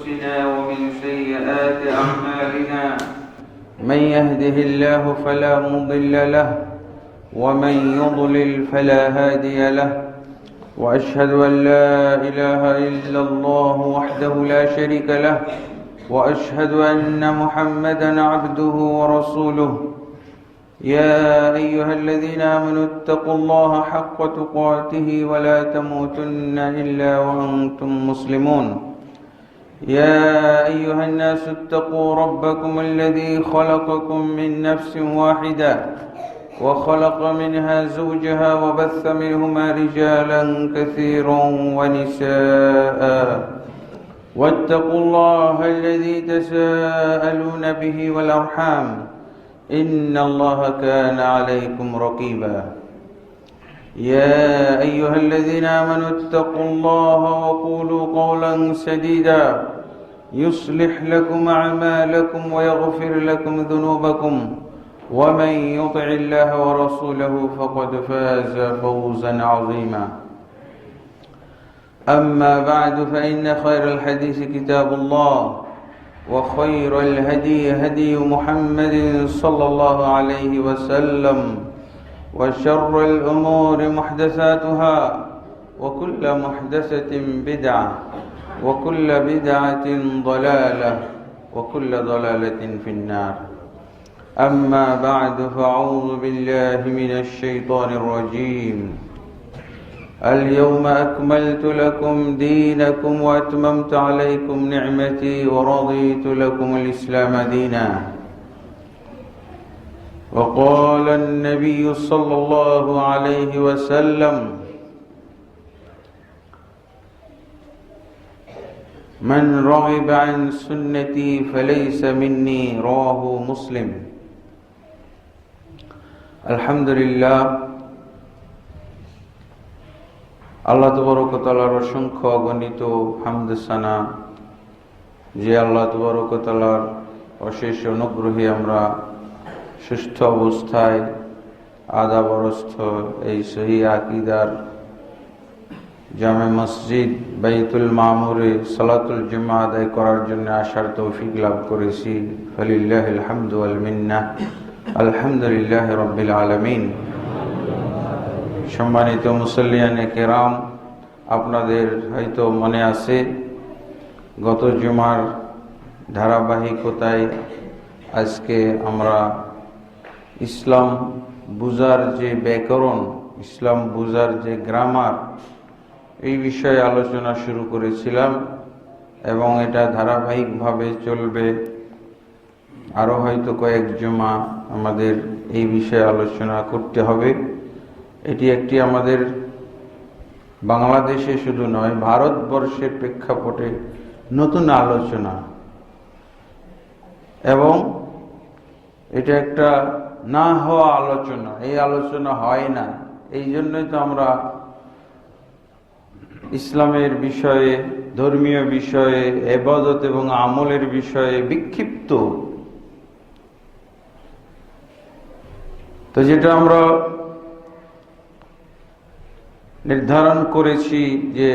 أنفسنا ومن سيئات أعمالنا من يهده الله فلا مضل له ومن يضلل فلا هادي له وأشهد أن لا إله إلا الله وحده لا شريك له وأشهد أن محمدا عبده ورسوله يا أيها الذين آمنوا اتقوا الله حق تقاته ولا تموتن إلا وأنتم مسلمون يا أيها الناس اتقوا ربكم الذي خلقكم من نفس واحدة وخلق منها زوجها وبث منهما رجالا كثيرا ونساء واتقوا الله الذي تساءلون به والأرحام إن الله كان عليكم رقيبا يا أيها الذين آمنوا اتقوا الله وقولوا قولا سديدا يصلح لكم أعمالكم ويغفر لكم ذنوبكم ومن يطع الله ورسوله فقد فاز فوزا عظيما أما بعد فإن خير الحديث كتاب الله وخير الهدي هدي محمد صلى الله عليه وسلم وشر الأمور محدثاتها وكل محدثة بدعة وكل بدعة ضلالة وكل ضلالة في النار أما بعد فأعوذ بالله من الشيطان الرجيم اليوم أكملت لكم دينكم وأتممت عليكم نعمتي ورضيت لكم الإسلام دينا وقال النبي صلى الله عليه وسلم من رغب عن سنتي فليس مني رواه مسلم الحمد لله আল্লাহ তাবারক ওয়া তাআলার অসংখ্য অগণিত হামদ সানা যে আল্লাহ তাবারক ওয়া তাআলার অশেষ অনুগ্রহে আমরা সুস্থ অবস্থায় আদাবরস্থ এই সহি আকীদার জামে মসজিদ বাইতুল মামুরে সালাতুল জুমআ আদায় করার জন্য আসার তৌফিক লাভ করেছি ফালিল্লাহিল হামদু ওয়াল মিন্নাহ আলহামদুলিল্লাহি রাব্বিল আলামিন। সম্মানিত মুসল্লিয়ানে কেরাম, আপনাদের হয়তো মনে আছে গত জুমার ধারাবাহিকতায় আজকে আমরা ইসলাম বুঝার যে ব্যাকরণ, ইসলাম বুঝার যে গ্রামার, এই বিষয়ে আলোচনা শুরু করেছিলাম এবং এটা ধারাবাহিকভাবে চলবে। আরও হয়তো কয়েক জুমা আমাদের এই বিষয়ে আলোচনা করতে হবে। এটি একটি আমাদের বাংলাদেশে শুধু নয়, ভারতবর্ষের প্রেক্ষাপটে নতুন আলোচনা এবং এটা একটা না হওয়া আলোচনা। এই আলোচনা হয় না, এই জন্যই তো আমরা ইসলামের বিষয়ে, ধর্মীয় বিষয়ে, ইবাদত এবং আমলের বিষয়ে বিক্ষিপ্ত। তো যেটা আমরা নির্ধারণ করেছি যে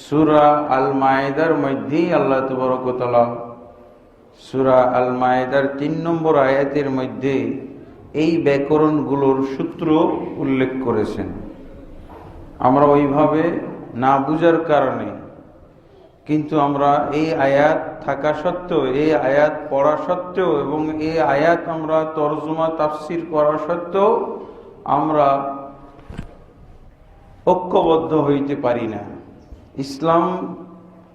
সূরা আল মায়েদার মধ্যেই আল্লাহ তাবারক ওয়া তাআলা সূরা আল মায়েদার ৩ নম্বর আয়াতের মধ্যে এই ব্যাকরণগুলোর সূত্র উল্লেখ করেছেন। আমরা ওইভাবে না বুঝার কারণে কিন্তু আমরা এই আয়াত থাকা সত্ত্বেও, এই আয়াত পড়া সত্ত্বেও এবং এই আয়াত আমরা তরজমা তাফসির করা সত্ত্বেও আমরা ঐক্যবদ্ধ হইতে পারি না। ইসলাম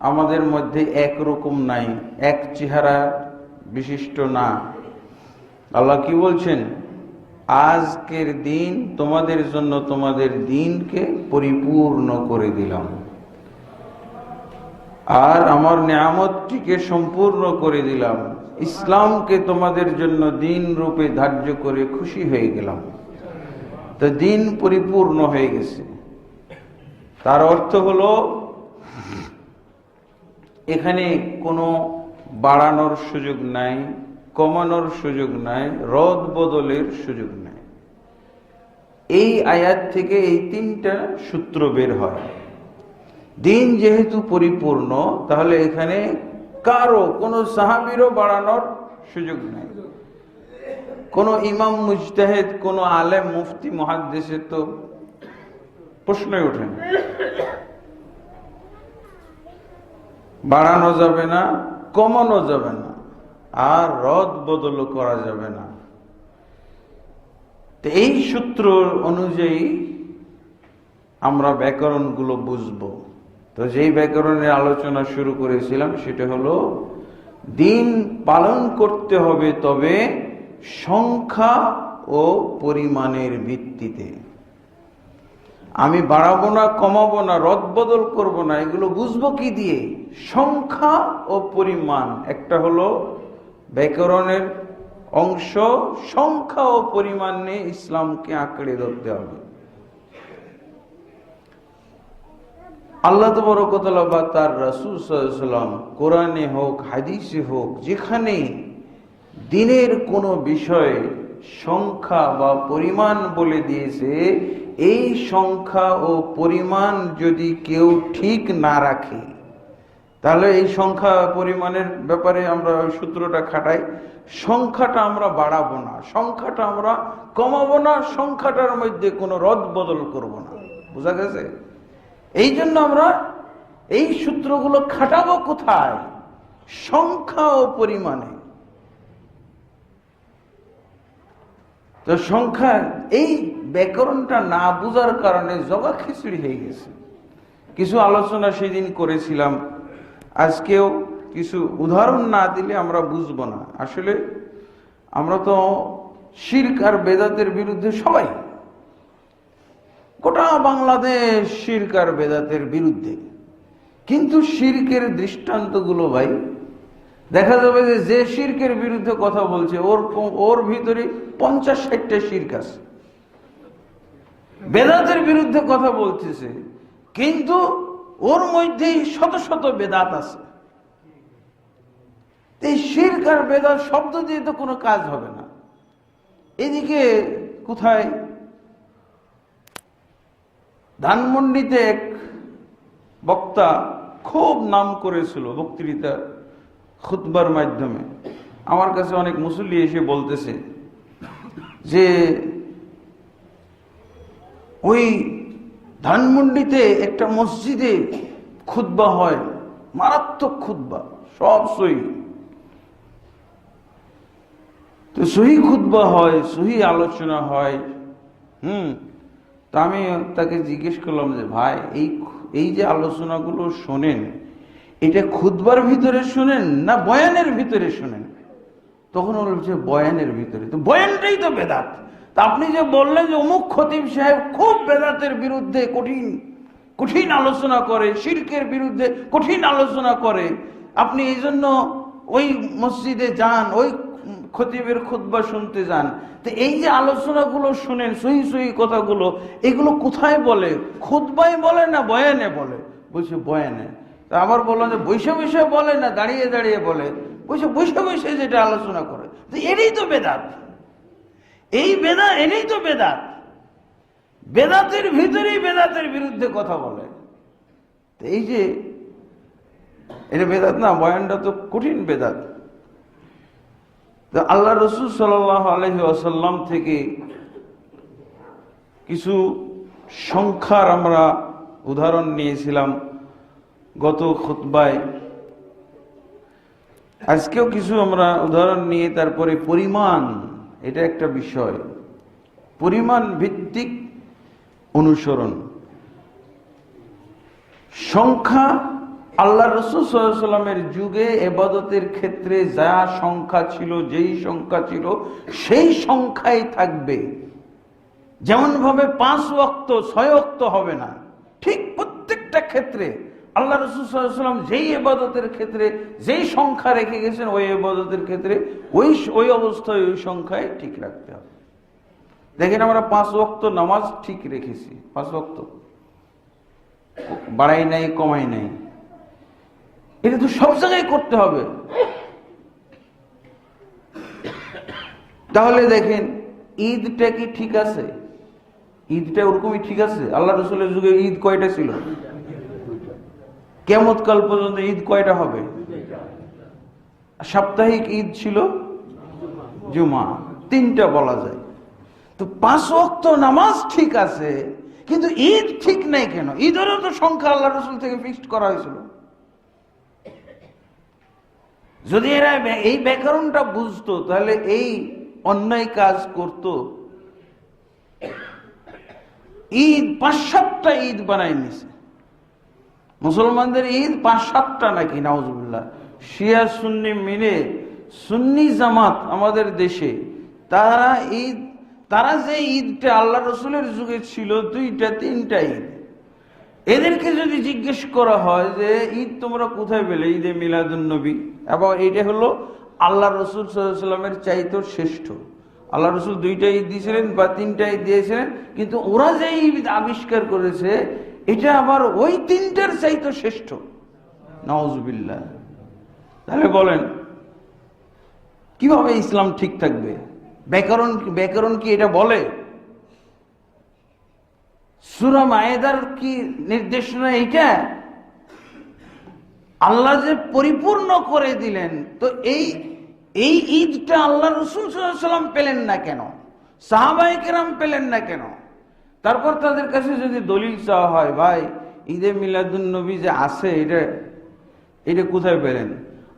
আমাদের মধ্যে একরকম নাই, এক চেহারা বিশিষ্ট না। আল্লাহ কি বলছেন? আজকের দিন তোমাদের জন্য তোমাদের দিনকে পরিপূর্ণ করে দিলাম আর আমার নিয়ামতটিকে সম্পূর্ণ করে দিলাম, ইসলামকে তোমাদের জন্য দিন রূপে ধার্য করে খুশি হয়ে গেলাম। তো দিন পরিপূর্ণ হয়ে গেছে। তার অর্থ হলো এখানে কোনো বাড়ানোর সুযোগ নাই, কমানোর সুযোগ নাই, রদ বদলের সুযোগ নাই। এই আয়াত থেকে এই তিনটা সূত্র বের হয়। দিন যেহেতু পরিপূর্ণ, তাহলে এখানে কারো কোনো সাহাবীরও বাড়ানোর সুযোগ নাই। কোন ইমাম মুজতাহিদ, কোন আলেম মুফতি মুহাদ্দিসের তো প্রশ্নই ওঠে না। বাড়ানো যাবে না, কমানো যাবে না, আর রদ বদল করা যাবে না। তো এই সূত্র অনুযায়ী আমরা ব্যাকরণগুলো বুঝবো। তো যেই ব্যাকরণের আলোচনা শুরু করেছিলাম সেটা হলো দিন পালন করতে হবে, তবে সংখ্যা ও পরিমাণের ভিত্তিতে। আমি বাড়াবো না, কমাবো না, রদবদল করব না, এগুলো বুঝবো কি দিয়ে? সংখ্যা ও পরিমাণ। একটা হলো ব্যাকরণের অংশ, সংখ্যা ও পরিমাণ নিয়ে ইসলামকে আঁকড়ে ধরতে হবে। আল্লাহ তাবারক ওয়া তাআলা বা তার রাসূল সাল্লাল্লাহু আলাইহি ওয়াসাল্লাম কোরআনে হোক হাদিসে হোক যেখানে দিনের কোনো বিষয়ে সংখ্যা বা পরিমাণ বলে দিয়েছে, এই সংখ্যা ও পরিমাণ যদি কেউ ঠিক না রাখে, তাহলে এই সংখ্যা পরিমাণের ব্যাপারে আমরা সূত্রটা খাটাই। সংখ্যাটা আমরা বাড়াবো না, সংখ্যাটা আমরা কমাবো না, সংখ্যাটার মধ্যে কোনো রদ বদল করবো না। বোঝা গেছে? এই জন্য আমরা এই সূত্রগুলো খাটাবো কোথায়? সংখ্যা ও পরিমাণে। তো সংখ্যা, এই ব্যাকরণটা না বুঝার কারণে জগা খিচুড়ি হয়ে গেছে। কিছু আলোচনা সেদিন করেছিলাম, আজকেও কিছু উদাহরণ না দিলে আমরা বুঝবো না। আসলে আমরা তো শিরক আর বেদাতের বিরুদ্ধে সবাই, গোটা বাংলাদেশ শিরক আর বেদাতের বিরুদ্ধে। কিন্তু শিরকের দৃষ্টান্তগুলো ভাই দেখা যাবে যে শিরকের বিরুদ্ধে কথা বলছে ওর ভিতরে 50-60টা শিরক আছে। বেদাতের বিরুদ্ধে কথা বলতেছে, কিন্তু ওর মধ্যেই শত শত বেদাত আছে। এই শিরক আর বেদাত শব্দ দিয়ে তো কোনো কাজ হবে না। এদিকে কোথায় ধানমন্ডিতে এক বক্তা খুব নাম করেছিল বক্তৃতা খুতবার মাধ্যমে। আমার কাছে অনেক মুসল্লি এসে বলতেছে যে ওই ধানমন্ডিতে একটা মসজিদে খুতবা হয়, মারাত্মক খুতবা, সব সহি। তো সহি খুতবা হয়, সহি আলোচনা হয়। তা আমি তাকে জিজ্ঞেস করলাম যে ভাই, এই যে আলোচনাগুলো শোনেন, এটা খুতবার ভিতরে শোনেন না বয়ানের ভিতরে শোনেন? তখন বলছে বয়ানের ভিতরে। তো বয়ানটাই তো বেদাত। তা আপনি যে বললেন যে অমুক খতিব সাহেব খুব বেদাতের বিরুদ্ধে কঠিন কঠিন আলোচনা করে, শিরকের বিরুদ্ধে কঠিন আলোচনা করে, আপনি এই জন্য ওই মসজিদে যান, ওই খতিবের খুতবা শুনতে যান। তো এই যে আলোচনাগুলো শুনেন, সহি সহি কথাগুলো, এগুলো কোথায় বলে? খুতবায় বলে না বয়ানে বলে? বলছে বয়ানে। তা আবার বললাম যে বৈশে বৈশে বলে না দাঁড়িয়ে দাঁড়িয়ে বলে? বৈশে বৈশে বৈশে যেটা আলোচনা করে, তো এটাই তো বেদাত। এই বেদাত, এনেই তো বেদাত। বেদাতের ভিতরেই বেদাতের বিরুদ্ধে কথা বলে। তো এই যে এটা বেদাত না? বয়ানটা তো কঠিন বেদাত। আল্লাহ রসুল সাল্লাল্লাহু আলাইহি ওয়াসাল্লাম থেকে কিছু সংখ্যার আমরা উদাহরণ নিয়েছিলাম গত খুতবায়। আজকেও কিছু আমরা উদাহরণ নিয়ে তারপরে পরিমাণ, এটা একটা বিষয়, পরিমাণ ভিত্তিক অনুসরণ। সংখ্যা, আল্লাহ রাসূল সাল্লাল্লাহু আলাইহি ওয়াসাল্লামের যুগে ইবাদতের ক্ষেত্রে যা সংখ্যা ছিল, যেই সংখ্যা ছিল সেই সংখ্যাই থাকবে। যেমন ভাবে 5 ওয়াক্ত 6 ওয়াক্ত হবে না, ঠিক প্রত্যেকটা ক্ষেত্রে আল্লাহ রাসূল সাল্লাল্লাহু আলাইহি ওয়াসাল্লাম যেই ইবাদতের ক্ষেত্রে যেই সংখ্যা রেখে গেছেন, ওই ইবাদতের ক্ষেত্রে ওই অবস্থায় ওই সংখ্যায় ঠিক রাখতে হবে। দেখেন আমরা 5 ওয়াক্ত নামাজ ঠিক রেখেছি, 5 ওয়াক্ত বাড়াই নাই কমাই নাই, এটা তো সব জায়গায় করতে হবে। তাহলে দেখেন ঈদটা কি ঠিক আছে? ঈদটা ওরকমই ঠিক আছে? আল্লাহ রাসূলের যুগে ঈদ কয়টা ছিল? কিয়ামত কাল পর্যন্ত ঈদ কয়টা হবে? সাপ্তাহিক ঈদ ছিল জুমা, 3টা বলা যায়। তো 5 ওয়াক্ত নামাজ ঠিক আছে, কিন্তু ঈদ ঠিক নাই কেন? ঈদেরও তো সংখ্যা আল্লাহ রসুল থেকে ফিক্সড করা হয়েছিল। যদি এরা এই ব্যাকরণটা বুঝতো তাহলে এই অন্যায় কাজ করত। ঈদ 5-7টা ঈদ বানাই নিছে মুসলমানদের, ঈদ 5-7টা নাকি, নাউজুবিল্লাহ। শিয়া সুন্নি মিলে সুন্নি জামাত আমাদের দেশে, তারা যে ঈদটা আল্লাহ রসুলের যুগে ছিল 2টা 3টা ঈদ, এদেরকে যদি জিজ্ঞেস করা হয় যে ঈদ তোমরা কোথায় পেলে, ঈদে মিলাদুন্নবী, এবং এইটা হলো আল্লাহ রসুল সাল্লাল্লাহু আলাইহি ওয়াসাল্লামের চাইতে শ্রেষ্ঠ। আল্লাহ রসুল 2টা ঈদ দিয়েছিলেন বা 3টা ঈদ দিয়েছিলেন, কিন্তু ওরা যে ঈদ আবিষ্কার করেছে এটা আবার ওই 3টার চাইতে শ্রেষ্ঠ, নাউজুবিল্লাহ। তাহলে বলেন কিভাবে ইসলাম ঠিক থাকবে? ব্যাকরণ কি এটা বলে? সূরা মায়েদার কি নির্দেশনা এইটা? আল্লাহ যে পরিপূর্ণ করে দিলেন, তো এই ঈদটা আল্লাহ রাসূল সাল্লাল্লাহু আলাইহি ওয়াসাল্লাম পেলেন না কেন? সাহাবায়ে কেরাম পেলেন না কেন? তারপর তাদের কাছে যদি দলিল চাওয়া হয়, ভাই ঈদে মিলাদুন্নবী যে আছে এটা কোথায় পেলেন?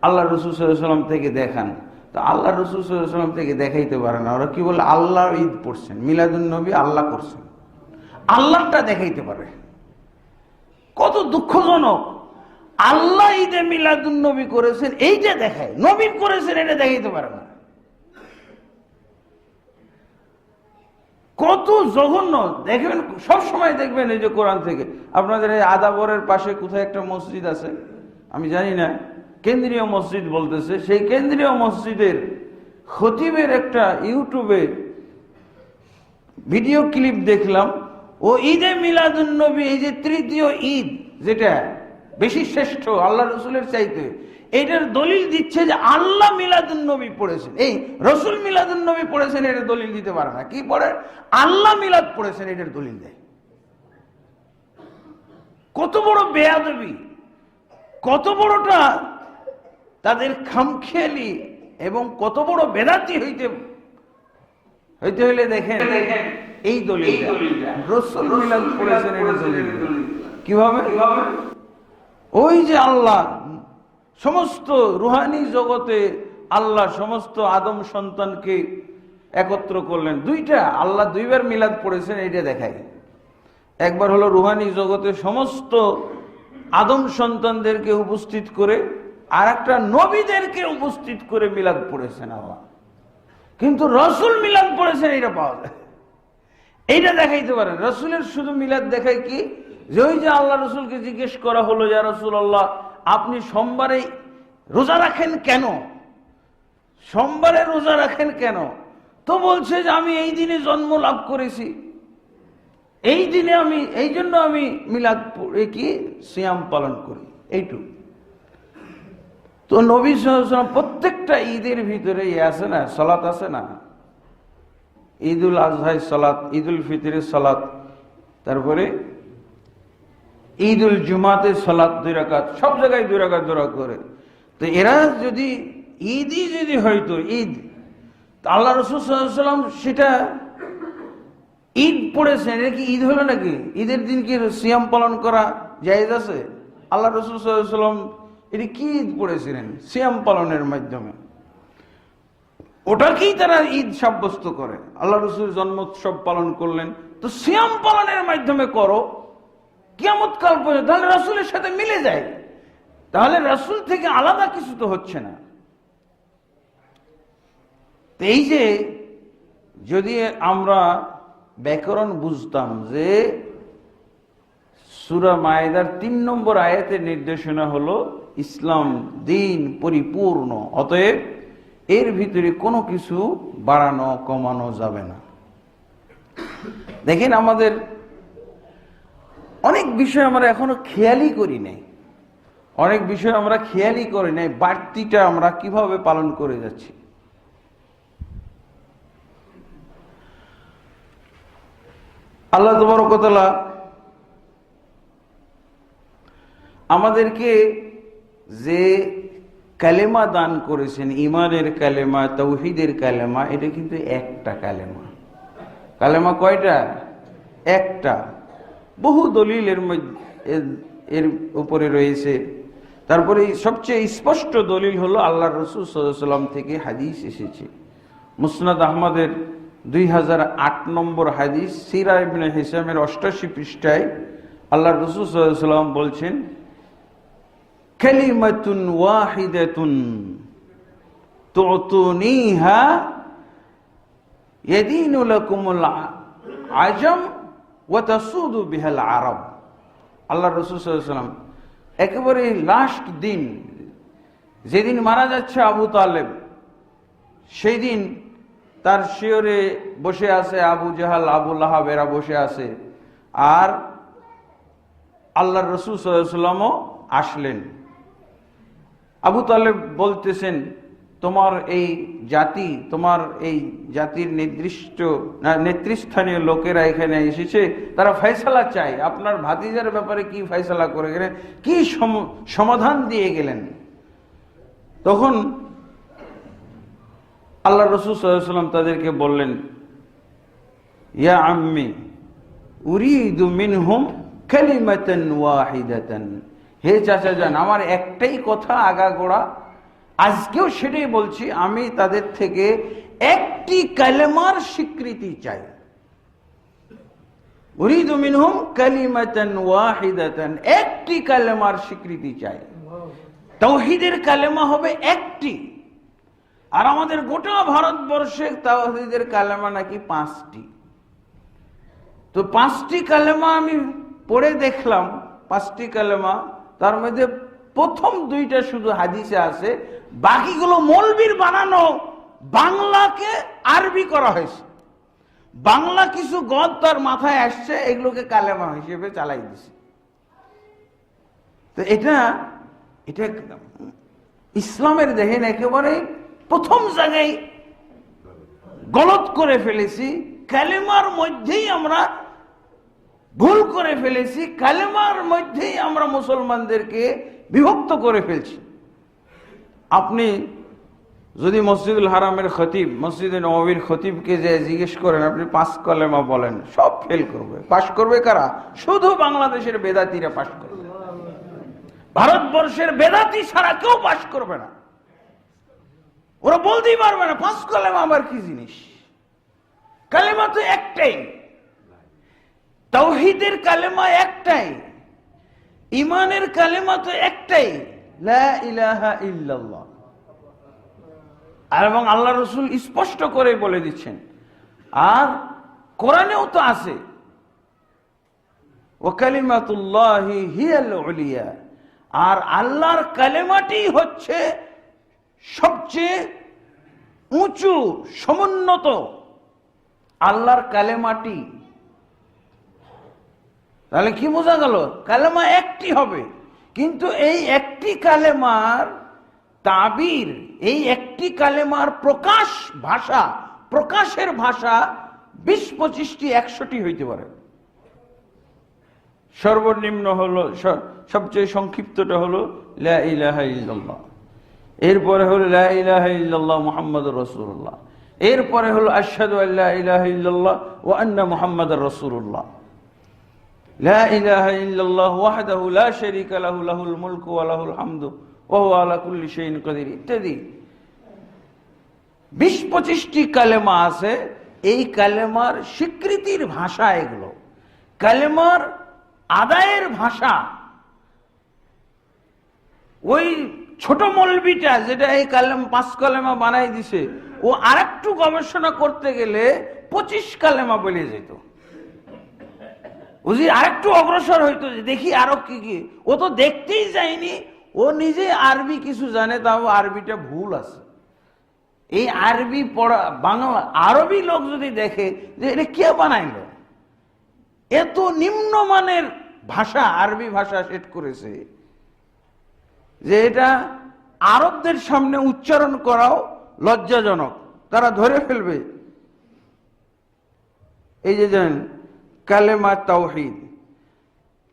আল্লাহ রাসূল সাল্লাল্লাহু আলাইহি ওয়াসাল্লাম থেকে দেখান। তো আল্লাহ রাসূল সাল্লাল্লাহু আলাইহি ওয়াসাল্লাম থেকে দেখাইতে পারে না। ওরা কি বলে? আল্লাহ ঈদ পড়ছেন, মিলাদুন্নবী আল্লাহ করছেন, আল্লাহটা দেখাইতে পারে। কত দুঃখজনক! আল্লাহ ঈদে মিলাদুন্নবী করেছেন এইটা দেখায়, নবী করেছেন এটা দেখাইতে পারে না। কত জঘন্য! দেখবেন সব সময় দেখবেন এই যে কোরআন থেকে, আপনাদের এই আদাবরের পাশে কোথায় একটা মসজিদ আছে, আমি জানি না, কেন্দ্রীয় মসজিদ বলতেছে, সেই কেন্দ্রীয় মসজিদের খতিবের একটা ইউটিউবে ভিডিও ক্লিপ দেখলাম। ও ঈদে মিলাদুন্নবী, এই যে 3য় ঈদ যেটা বেশি শ্রেষ্ঠ আল্লাহ রসুলের চাইতে, এটার দলিল দিচ্ছে যে আল্লাহ মিলাদুন্নবী পড়েছেন, এই রসুল মিলাদুন্নবী পড়েছেন, এটার দলিল দিতে পারে না। কি পড়ে? আল্লাহ মিলাদ পড়েছেন, এটার দলিল দেয়। কত বড় বেয়াদবি, কত বড়টা তাদের খামখেয়ালি, এবং কত বড় বেদাতি হইতে হইলে দেখেন এই দলিল রসুল মিলাদ পড়েছেন, এটা দলিল। কিভাবে? ওই যে আল্লাহ সমস্ত রুহানি জগতে, আল্লাহ সমস্ত আদম সন্তানকে একত্র করলেন, 2টা আল্লাহ 2বার মিলাদ পড়েছেন, এটা দেখায়। একবার হলো রুহানি জগতে সমস্ত আদম সন্তানদেরকে উপস্থিত করে, আর একটা নবীদেরকে উপস্থিত করে মিলাদ পড়েছেন আল্লাহ। কিন্তু রসুল মিলাদ পড়েছেন এটা পাওয়া যায়, এইটা দেখাইতে পারেন। রসুলের শুধু মিলাদ দেখায় কি, যে ওই যে আল্লাহ রসুলকে জিজ্ঞেস করা হলো, ইয়া রাসূলুল্লাহ আপনি সোমবারে রোজা রাখেন কেন? সোমবারে রোজা রাখেন কেন? তো বলছে যে আমি এই দিনে জন্ম লাভ করেছি, এই দিনে আমি, এই জন্য আমি মিলাদ পড়ে কি সিয়াম পালন করি, এইটুকু। তো নবী সাল্লাল্লাহু আলাইহি ওয়াসাল্লাম প্রত্যেকটা ঈদের ভিতরে আছে না, সালাত আছে না, ঈদুল আজহায় সালাত, ঈদুল ফিতরের সালাত, তারপরে ঈদুল জুমাতে সালাত 2 রাকাত, সব জায়গায় 2 রাকাত করে। তো এরা যদি ঈদই যদি হয়তো ঈদ, আল্লাহ রাসূল সাল্লাল্লাহু আলাইহি ওয়াসাল্লাম সেটা ঈদ পড়েছেন, এটা কি ঈদ হলো নাকি? ঈদের দিন কি সিয়াম পালন করা জায়েজ আছে? আল্লাহ রাসূল সাল্লাল্লাহু আলাইহি ওয়াসাল্লাম এটা কি ঈদ পড়েছিলেন? সিয়াম পালনের মাধ্যমে ওটাকেই তারা ঈদ সাব্যস্ত করে। আল্লাহ রাসূল জন্মোৎসব পালন করলেন, তো সিয়াম পালনের মাধ্যমে করো কিয়ামত কাল পর্যন্ত, তাহলে রাসূলের সাথে মিলে যায়, তাহলে রাসূল থেকে আলাদা কিছু তো হচ্ছে না। এই যে যদি আমরা ব্যাকরণ বুঝতাম যে সূরা মায়েদার 3 নম্বর আয়াতের নির্দেশনা হলো ইসলাম দিন পরিপূর্ণ, অতএব এর ভিতরে কোনো কিছু বাড়ানো কমানো যাবে না। দেখেন আমাদের অনেক বিষয় আমরা এখনো খেয়ালই করি নাই, অনেক বিষয় আমরা খেয়ালই করি নাই, বাড়তিটা আমরা কিভাবে পালন করে যাচ্ছি। আল্লাহ তাবারক ওয়া তাআলা আমাদেরকে যে কালেমা দান করেছেন, ইমানের কালেমা, তাওহীদের কালেমা, এটা কিন্তু একটা কালেমা। কালেমা কয়টা? একটা। বহু দলিল এর উপরে রয়েছে। তারপরে সবচেয়ে স্পষ্ট দলিল হলো আল্লাহ রসুল সাল্লাল্লাহু আলাইহি ওয়াসাল্লাম থেকে হাদিস এসেছে। মুসনাদ আহমদের 2008 নম্বর হাদিস, সিরা ইবনে হিশামের 88 পৃষ্ঠায় আল্লাহ রসুল সাল্লাল্লাহু আলাইহি ওয়াসাল্লাম বলছেন, কালিমাতুন ওয়াহিদাতুন তুতুনিহা ইয়াদিনু লাকুমুল আজম ওয়া তাসুদু বিহাল আরব। আল্লাহ রাসূল সাল্লাল্লাহু আলাইহি ওয়াসাল্লাম একেবারে লাস্ট দিন, যেদিন মারা যাচ্ছে আবু তালেব, সেই দিন তার শিয়রে বসে আছে আবু জাহাল, আবু লাহাব, এরা বসে আছে। আর আল্লাহর রাসূল সাল্লাল্লাহু আলাইহি ওয়াসাল্লামও আসলেন। আবু তালেব বলতেছেন, তোমার এই জাতি, তোমার এই জাতির নেতৃস্থানীয় লোকেরা এখানে এসেছে, তারা ফয়সালা চায়। আপনার ভাতিজার ব্যাপারে কি ফয়সালা করে গেলেন, কি সমাধান দিয়ে গেলেন? তখন আল্লাহ রাসূল সাল্লাল্লাহু আলাইহি ওয়াসাল্লাম তাদেরকে বললেন, ইয়া আম্মি উরিদু মিনহুম কালিমাতান ওয়াহিদাতান। হে চাচা যান, আমার একটাই কথা আগাগোড়া, আজকেও সেটাই বলছি, আমি তাদের থেকে একটি কালেমার স্বীকৃতি চাই। উরিদু মিনহুম কালিমাতান ওয়াহিদাতান, একটি কালেমার স্বীকৃতি চাই। তাওহীদের কালেমা হবে একটি। আর আমাদের গোটা ভারতবর্ষে তাওহীদের কালেমা নাকি 5টি। তো 5টি কালেমা আমি পড়ে দেখলাম, 5টি কালেমা, তার মধ্যে প্রথম 2টা শুধু হাদিসে আছে, বাকিগুলো মৌলবীর বানানো, বাংলাকে আরবি করা হয়েছে। বাংলা কিছু গদ তার মাথায় আসছে, এগুলোকে কালেমা হিসেবে চালাই দিছে। তো এটা ইসলামের দেখেন একেবারে প্রথম জায়গায় গলত করে ফেলেছি। কালেমার মধ্যেই আমরা ভুল করে ফেলেছি, কালেমার মধ্যেই আমরা মুসলমানদেরকে বিভক্ত করে ফেলছি। আপনি যদি মসজিদুল হারামের খতিব, মসজিদে নববীর খতিবকে যে জিজ্ঞেস করেন আপনি 5 কালেমা বলেন, সব ফেল করবে। পাশ করবে কারা? শুধু বাংলাদেশের বেদাতিরা পাশ করবে। ভারতবর্ষের বেদাতি ছাড়া কেউ পাশ করবে না। ওরা বলতেই পারবে না 5 কালেমা আবার কি জিনিস। কালেমা তো একটাই, তাওহীদের কালেমা একটাই, ইমানের কালেমা তো একটাই, লা ইলাহা ইল্লাল্লাহ। আর এবং আল্লাহ রাসূল স্পষ্ট করে বলে দিচ্ছেন, আর কোরআনেও তো আছে, ওয়া কালিমাতুল্লাহি হিয়াল উলিয়া, আর আল্লাহর কালেমাটি হচ্ছে সবচেয়ে উঁচু, সমুন্নত। আল্লাহর কালেমাটি, তাহলে কি বোঝা গেল? কালেমা একটি হবে, কিন্তু এই একটি কালেমার তাবির, এই একটি কালেমার প্রকাশ ভাষা, প্রকাশের ভাষা 20-25টি 100টি হইতে পারে। সর্বনিম্ন হলো, সবচেয়ে সংক্ষিপ্তটা হলো লা ইলাহা ইল্লাল্লাহ, এরপরে হলো লা ইলাহা ইল্লাল্লাহ মুহাম্মাদুর রাসূলুল্লাহ, এরপরে হলো আশহাদু আল্লা ইলাহা ইল্লাল্লাহ ওয়া আন্না মুহাম্মাদার রাসূলুল্লাহ, লা ইলাহা ইল্লাল্লাহ ওয়াহদাহু লা শারীকা লাহু লাহুল মুলকু ওয়া লাহুল হামদু ওয়া হুয়া আলা কুল্লি শাইইন কাদির ইত্যাদি 20-25টি কালেমা আছে। এই কালেমার স্বীকৃতির ভাষা এগুলো, কালেমার আদায়ের ভাষা। ওই ছোট মৌলবীটা যেটা এই 5 কালেমা বানাই দিছে, ও আরেকটু গবেষণা করতে গেলে 25 কালেমা বলে যেত। ও যে আরেকটু অগ্রসর হইতো, দেখি আরো কি কি, ও তো দেখতেই যায়নি, ও নিজে আরবি কিছু জানে, তাও আরবিটা ভুল আছে। এই আরবি পড়া, বাংলা আরবি লোক যদি দেখে যে এটা কে বানাইলো, এত নিম্নমানের ভাষা, আরবি ভাষা সেট করেছে যে এটা আরবদের সামনে উচ্চারণ করাও লজ্জাজনক, তারা ধরে ফেলবে। এই যে জানেন কালেমা তাওহীদ,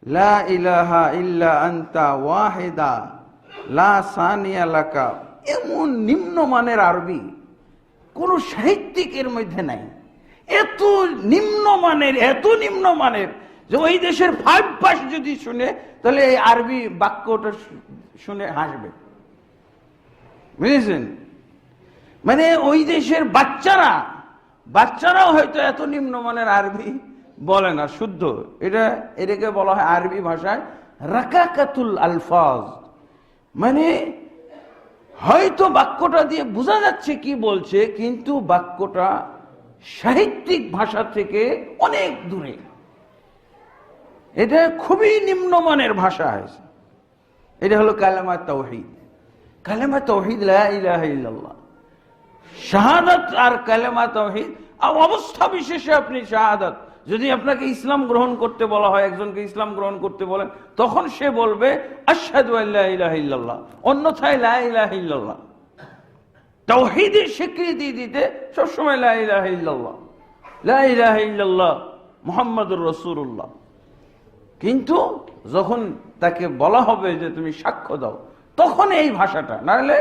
লা ইলাহা ইল্লা আনতা ওয়াহিদা লা সানিয়া লাকা, এমন নিম্নমানের আরবি কোন সাহিত্যিকের মধ্যে নাই। এত নিম্নমানের যে ওই দেশের 5 পাস যদি শুনে তাহলে এই আরবি বাক্যটা শুনে হাসবে, বুঝেছেন? মানে ওই দেশের বাচ্চারাও হয়তো এত নিম্নমানের আরবি বলে না শুদ্ধ। এটাকে বলা হয় আরবি ভাষায় রাকাকাতুল আলফাজ। মানে হয়তো বাক্যটা দিয়ে বোঝা যাচ্ছে কি বলছে, কিন্তু বাক্যটা সাহিত্যিক ভাষা থেকে অনেক দূরে। এটা খুবই নিম্নমানের ভাষা হয়েছে। এটা হলো কালেমা তাওহীদ। কালেমা তাওহীদ, লা ইলাহা ইল্লাল্লাহ, শাহাদাত আর কালেমা তাওহীদ। অবস্থা বিশেষে আপনি শাহাদাত, যদি আপনাকে ইসলাম গ্রহণ করতে বলা হয়, একজনকে ইসলাম গ্রহণ করতে বলেন, তখন সে বলবে আশহাদু আল্লা ইলাহা ইল্লাল্লাহ, অন্যথায় লা ইলাহা ইল্লাল্লাহ। তাওহীদের স্বীকৃতি দিতে সবসময় লা ইলাহা ইল্লাল্লাহ, লা ইলাহা ইল্লাল্লাহ মুহাম্মাদুর রাসূলুল্লাহ। কিন্তু যখন তাকে বলা হবে যে তুমি সাক্ষ্য দাও, তখন এই ভাষাটা, নাহলে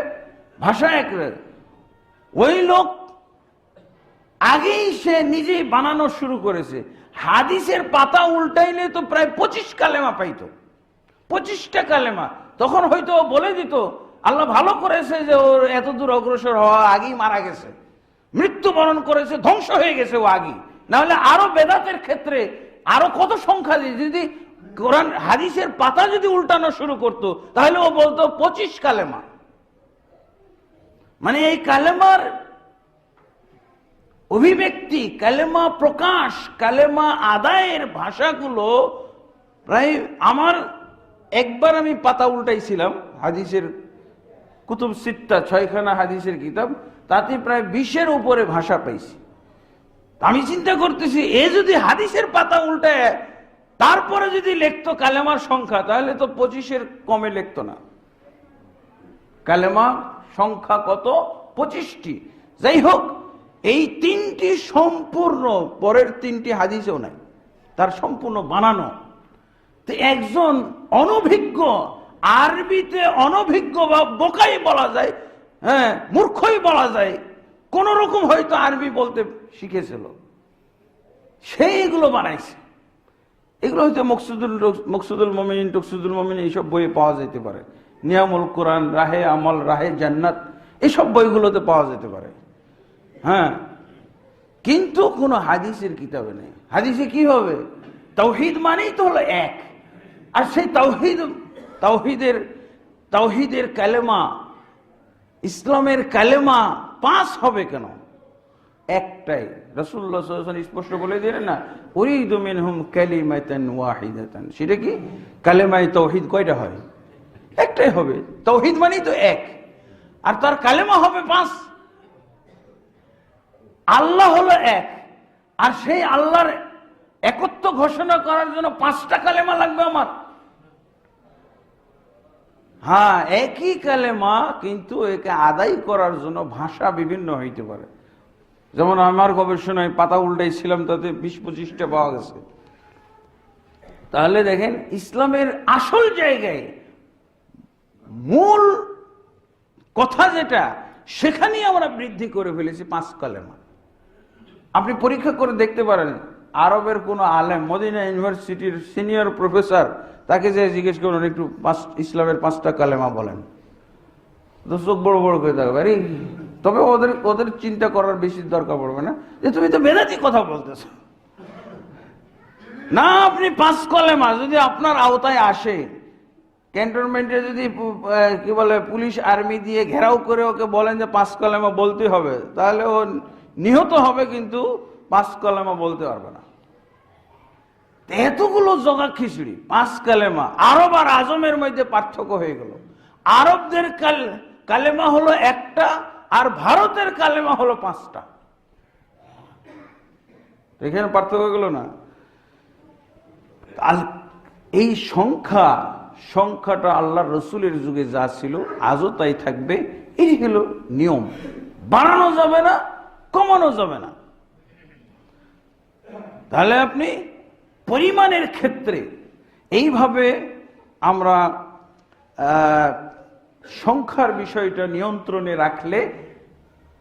ভাষা এক। ওই লোক আগেই সে নিজেই বানানো শুরু করেছে। হাদিসের পাতা উল্টাইলে তো প্রায় 25 কালেমা পাইতো, 25টা কালেমা। তখন হয়তো বলে দিত আল্লাহ ভালো করেছে যে ওর এত দূর অগ্রসর হওয়া, আগেই মারা গেছে, মৃত্যুবরণ করেছে, ধ্বংস হয়ে গেছে ও আগেই। নাহলে আরো বেদাতের ক্ষেত্রে আরো কত সংখ্যা দিয়ে, যদি কোরআন হাদিসের পাতা যদি উল্টানো শুরু করতো, তাহলে ও বলতো 25 কালেমা। মানে এই কালেমার অভিব্যক্তি, কালেমা প্রকাশ, কালেমা আদায়ের ভাষাগুলো প্রায় আমার একবার আমি পাতা উল্টাইছিলাম হাদিসের কুতুব সিত্তা, 6খানা হাদিসের কিতাব, তাতে প্রায় 20-এর উপরে ভাষা পাইছি। আমি চিন্তা করতেছি, এ যদি হাদিসের পাতা উল্টায় তারপরে যদি লিখতো কালেমার সংখ্যা, তাহলে তো 25-এর কমে লিখতো না। কালেমা সংখ্যা কত? 25টি। যাই হোক, এই 3টি সম্পূর্ণ, পরের 3টি হাদিসেও নাই, তার সম্পূর্ণ বানানো। তো একজন অনভিজ্ঞ, আরবিতে অনভিজ্ঞ বা বোকাই বলা যায়, হ্যাঁ মূর্খই বলা যায়, কোন রকম হয়তো আরবি বলতে শিখেছিল, সেই এগুলো বানাইছে। এগুলো হয়তো মকসুদুল মুমিনিন, টকসুদুল মুমিনিন এইসব বইয়ে পাওয়া যেতে পারে। নিয়ামুল কোরআন, রাহে আমল, রাহে জান্নাত, এইসব বইগুলোতে পাওয়া যেতে পারে। হ্যাঁ, কিন্তু কোন হাদিসের কিতাবে নেই। হাদিসে কি হবে? তাওহীদ মানেই তো হলো এক। আর সেই তাওহীদের কালেমা, ইসলামের কালেমা 5 হবে কেন? একটাই। রাসূলুল্লাহ সাল্লাল্লাহু আলাইহি ওয়াসাল্লাম স্পষ্ট বলে দিলেন না, উরিদু মিনহুম কালিমাতান ওয়াহিদাতান। সেটা কি? কালেমায়ে তাওহীদ কয়টা হয়? একটাই হবে। তাওহীদ মানেই তো এক, আর তার কালেমা হবে 5। আল্লাহ হলো এক, আর সেই আল্লাহর একত্ব ঘোষণা করার জন্য 5টা কালেমা লাগবে আমার। হ্যাঁ, একই কালেমা, কিন্তু একে আদায় করার জন্য ভাষা বিভিন্ন হইতে পারে। যেমন আমার গবেষণায় পাতা উল্টাইছিলাম, তাতে 20-25টা পাওয়া গেছে। তাহলে দেখেন, ইসলামের আসল জায়গায় মূল কথা যেটা, সেখানেই আমরা বৃদ্ধি করে ফেলেছি 5 কালেমা। আপনি পরীক্ষা করে দেখতে পারেন, আরবের কোন আলেম, মদিনা ইউনিভার্সিটির সিনিয়র প্রফেসর, তাকে যে জিজ্ঞেস করুন একটু ইসলামের 5টা কালেমা বলেন, তো চোখ বড় বড় করে থাকবে। আরে, তবে ওদের চিন্তা করার বেশি দরকার পড়বে না যে তুমি তো বেদাতি কথা বলতেছো না। আপনি 5 কালেমা যদি আপনার আওতায় আসে, ক্যান্টনমেন্টে যদি কি বলে পুলিশ আর্মি দিয়ে ঘেরাও করে ওকে বলেন যে 5 কালেমা বলতে হবে, তাহলে ও নিহত হবে, কিন্তু 5 কালেমা বলতে পারবে না। এতগুলো জগা খিচুড়ি, 5 কালেমা। আরব আর আজমের মধ্যে পার্থক্য হয়ে গেল। আরবদের কালেমা হলো একটা, আর ভারতের কালেমা হলো 5টা। এখানে পার্থক্য গেল না? এই সংখ্যাটা আল্লাহর রসুলের যুগে যা ছিল, আজও তাই থাকবে। এই হলো নিয়ম, বাড়ানো যাবে না, কমানো যাবে না। তাহলে আপনি পরিমাণের ক্ষেত্রে এইভাবে আমরা সংখ্যার বিষয়টা নিয়ন্ত্রণে রাখলে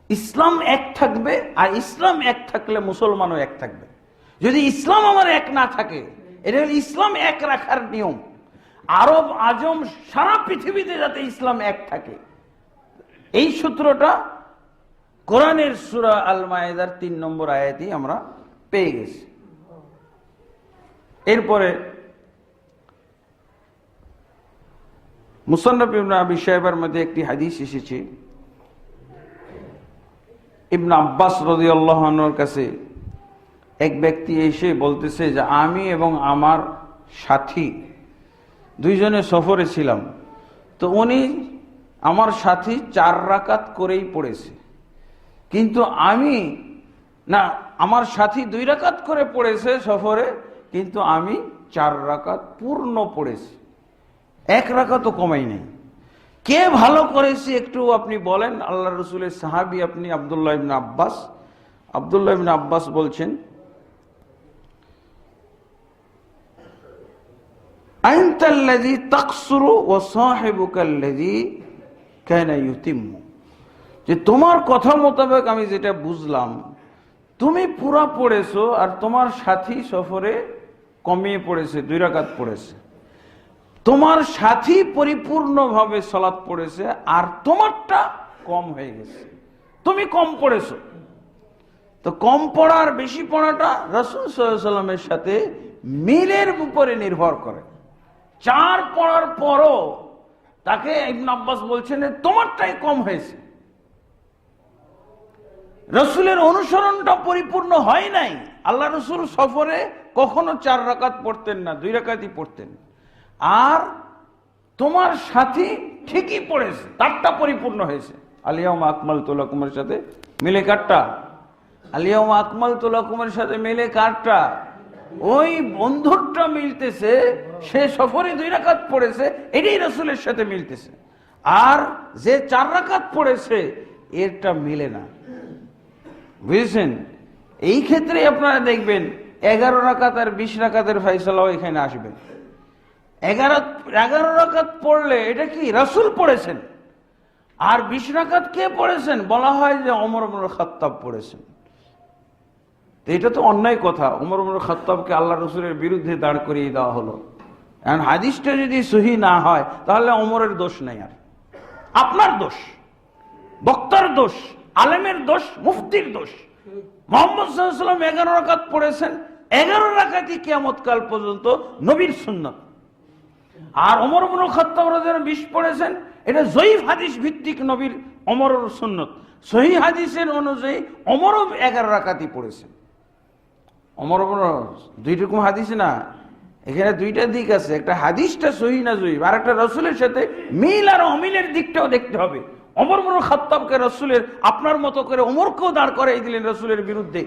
ইসলাম এক থাকবে, আর ইসলাম এক থাকলে মুসলমানও এক থাকবে। যদি ইসলাম আমার এক না থাকে, এটা হল ইসলাম এক রাখার নিয়ম। আরব আজম সারা পৃথিবীতে যাতে ইসলাম এক থাকে, এই সূত্রটা কোরআনের সূরা আল মায়েদার 3 নম্বর আয়াতেই আমরা পেয়ে গেছি। এরপরে মুসান্নাফ ইবনে আবি শাইবার মধ্যে একটি হাদিস এসেছে, ইবনে আব্বাস রাদিয়াল্লাহু আনহুর কাছে এক ব্যক্তি এসে বলতেছে যে আমি এবং আমার সাথী দুইজনে সফরে ছিলাম, তো উনি আমার সাথী 4 রাকাত করেই পড়েছে, কিন্তু আমি না, আমার সাথী 2 রাকাত করে পড়েছে সফরে, কিন্তু আমি 4 রাকাত পূর্ণ পড়েছি, 1 রাকাতও কমাই নাই। কে ভালো করেছে একটু আপনি বলেন। আল্লাহ রসুলের সাহাবী আপনি আব্দুল্লাহ ইবনে আব্বাস। আব্দুল্লাহ ইবনে আব্বাস বলছেন, আনতাল্লাযী তাকসুরু ওয়া সাহিবুকাল্লাযী কানা ইউতিম্মু, যে তোমার কথা মোতাবেক আমি যেটা বুঝলাম, তুমি পুরা পড়েছো আর তোমার সাথী সফরে কমিয়ে পড়েছে, 2 রাকাত পড়েছে। তোমার সাথী পরিপূর্ণভাবে সালাত পড়েছে আর তোমারটা কম হয়ে গেছে, তুমি কম পড়েছো। তো কম পড়ার বেশি পড়াটা রাসূল সাল্লাল্লাহু আলাইহি ওয়াসাল্লামের সাথে মিলের উপরে নির্ভর করে। 4 পড়ার পরও তাকে ইবনে আব্বাস বলছেন তোমারটাই কম হয়েছে, রসুলের অনুসরণটা পরিপূর্ণ হয় নাই। আল্লাহ রসুল সফরে কখনো 4 রাকাত পড়তেন না, 2 রাকাতই পড়তেন। আর তোমার সাথী ঠিকই পড়েছে, তারটা পরিপূর্ণ হয়েছে। আল-ইয়াউমা আকমালতু লাকুমের সাথে মিলে কারটা? আল-ইয়াউমা আকমালতু লাকুমের সাথে মিলে কারটা? ওই বন্ধুরটা মিলতেছে, সে সফরে 2 রাকাত পড়েছে, এটাই রসুলের সাথে মিলতেছে। আর যে 4 রাকাত পড়েছে এরটা মিলে না, বুঝেছেন? এই ক্ষেত্রে আপনারা দেখবেন 11 রাকাত আর 20 রাকাতের ফয়সালাও এখানে আসবে। 11 রাকাত পড়লে এটা কি রাসূল পড়েছেন, আর 20 রাকাত কে পড়েছেন? বলা হয় যে ওমর ইবনে খাত্তাব পড়েছেন। তো এটা তো অন্যায় কথা। ওমর ইবনে খাত্তাবকে আল্লাহ রসুলের বিরুদ্ধে দাঁড় করিয়ে দেওয়া হলো। এখন হাদিসটা যদি সহিহ না হয় তাহলে ওমরের দোষ নাই, আর আপনার দোষ, বক্তার দোষ, আলেমের দোষ, মুফতির দোষ। মুহাম্মদ সাল্লাল্লাহু আলাইহি ওয়াসাল্লাম 11 রাকাত পড়েছেন, 11 রাকাতই কিয়ামত কাল পর্যন্ত নবীর সুন্নাত। আর ওমর ইবনে খাত্তাব রাদিয়াল্লাহু আনহু 20 পড়েছেন, এটা জয়ীফ হাদিস ভিত্তিক নবীর ওমরের সুন্নাত। সহিহ হাদিসের অনুযায়ী ওমরও 11 রাকাতই পড়েছেন। ওমর ইবনে 2 রকম হাদিস না, এখানে 2টা দিক আছে, একটা হাদিসটা সহিহ না জয়ীফ, আর একটা রাসূলের সাথে মিল আর অমিলের দিকটাও দেখতে হবে। ওমর ইবনে খাত্তাবকে রাসূলের আপনার মতো করে ওমরকেও দাঁড় করাই দিলেন রাসূলের বিরুদ্ধে,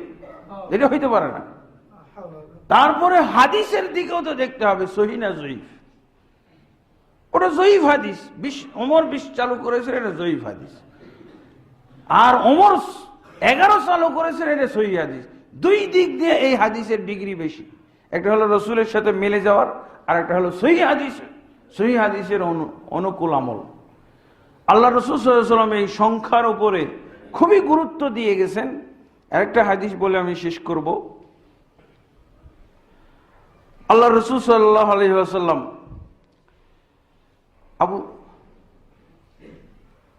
এটা হইতে পারে না। তারপরে হাদিসের দিকেও তো দেখতে হবে সহিহ না জয়ীফ। ওটা জয়ীফ হাদিস, ওমর 20 চালু করেছেন, এটা জয়ীফ হাদিস। আর ওমর 11 চালু করেছেন, এটা সহিহ হাদিস। 2 দিক দিয়ে এই হাদিসের ডিগ্রি বেশি। একটা হলো রসুলের সাথে মিলে যাওয়ার, আর একটা হলো সহিহ হাদিস, সহিহ হাদিসের অনুকূল আমল। আল্লাহ রাসূল সাল্লাল্লাহু আলাইহি ওয়াসাল্লাম এই সংখ্যার উপরে খুবই গুরুত্ব দিয়ে গেছেন। আরেকটা হাদিস বলে আমি শেষ করব। আল্লাহ রাসূল সাল্লাল্লাহু আলাইহি ওয়াসাল্লাম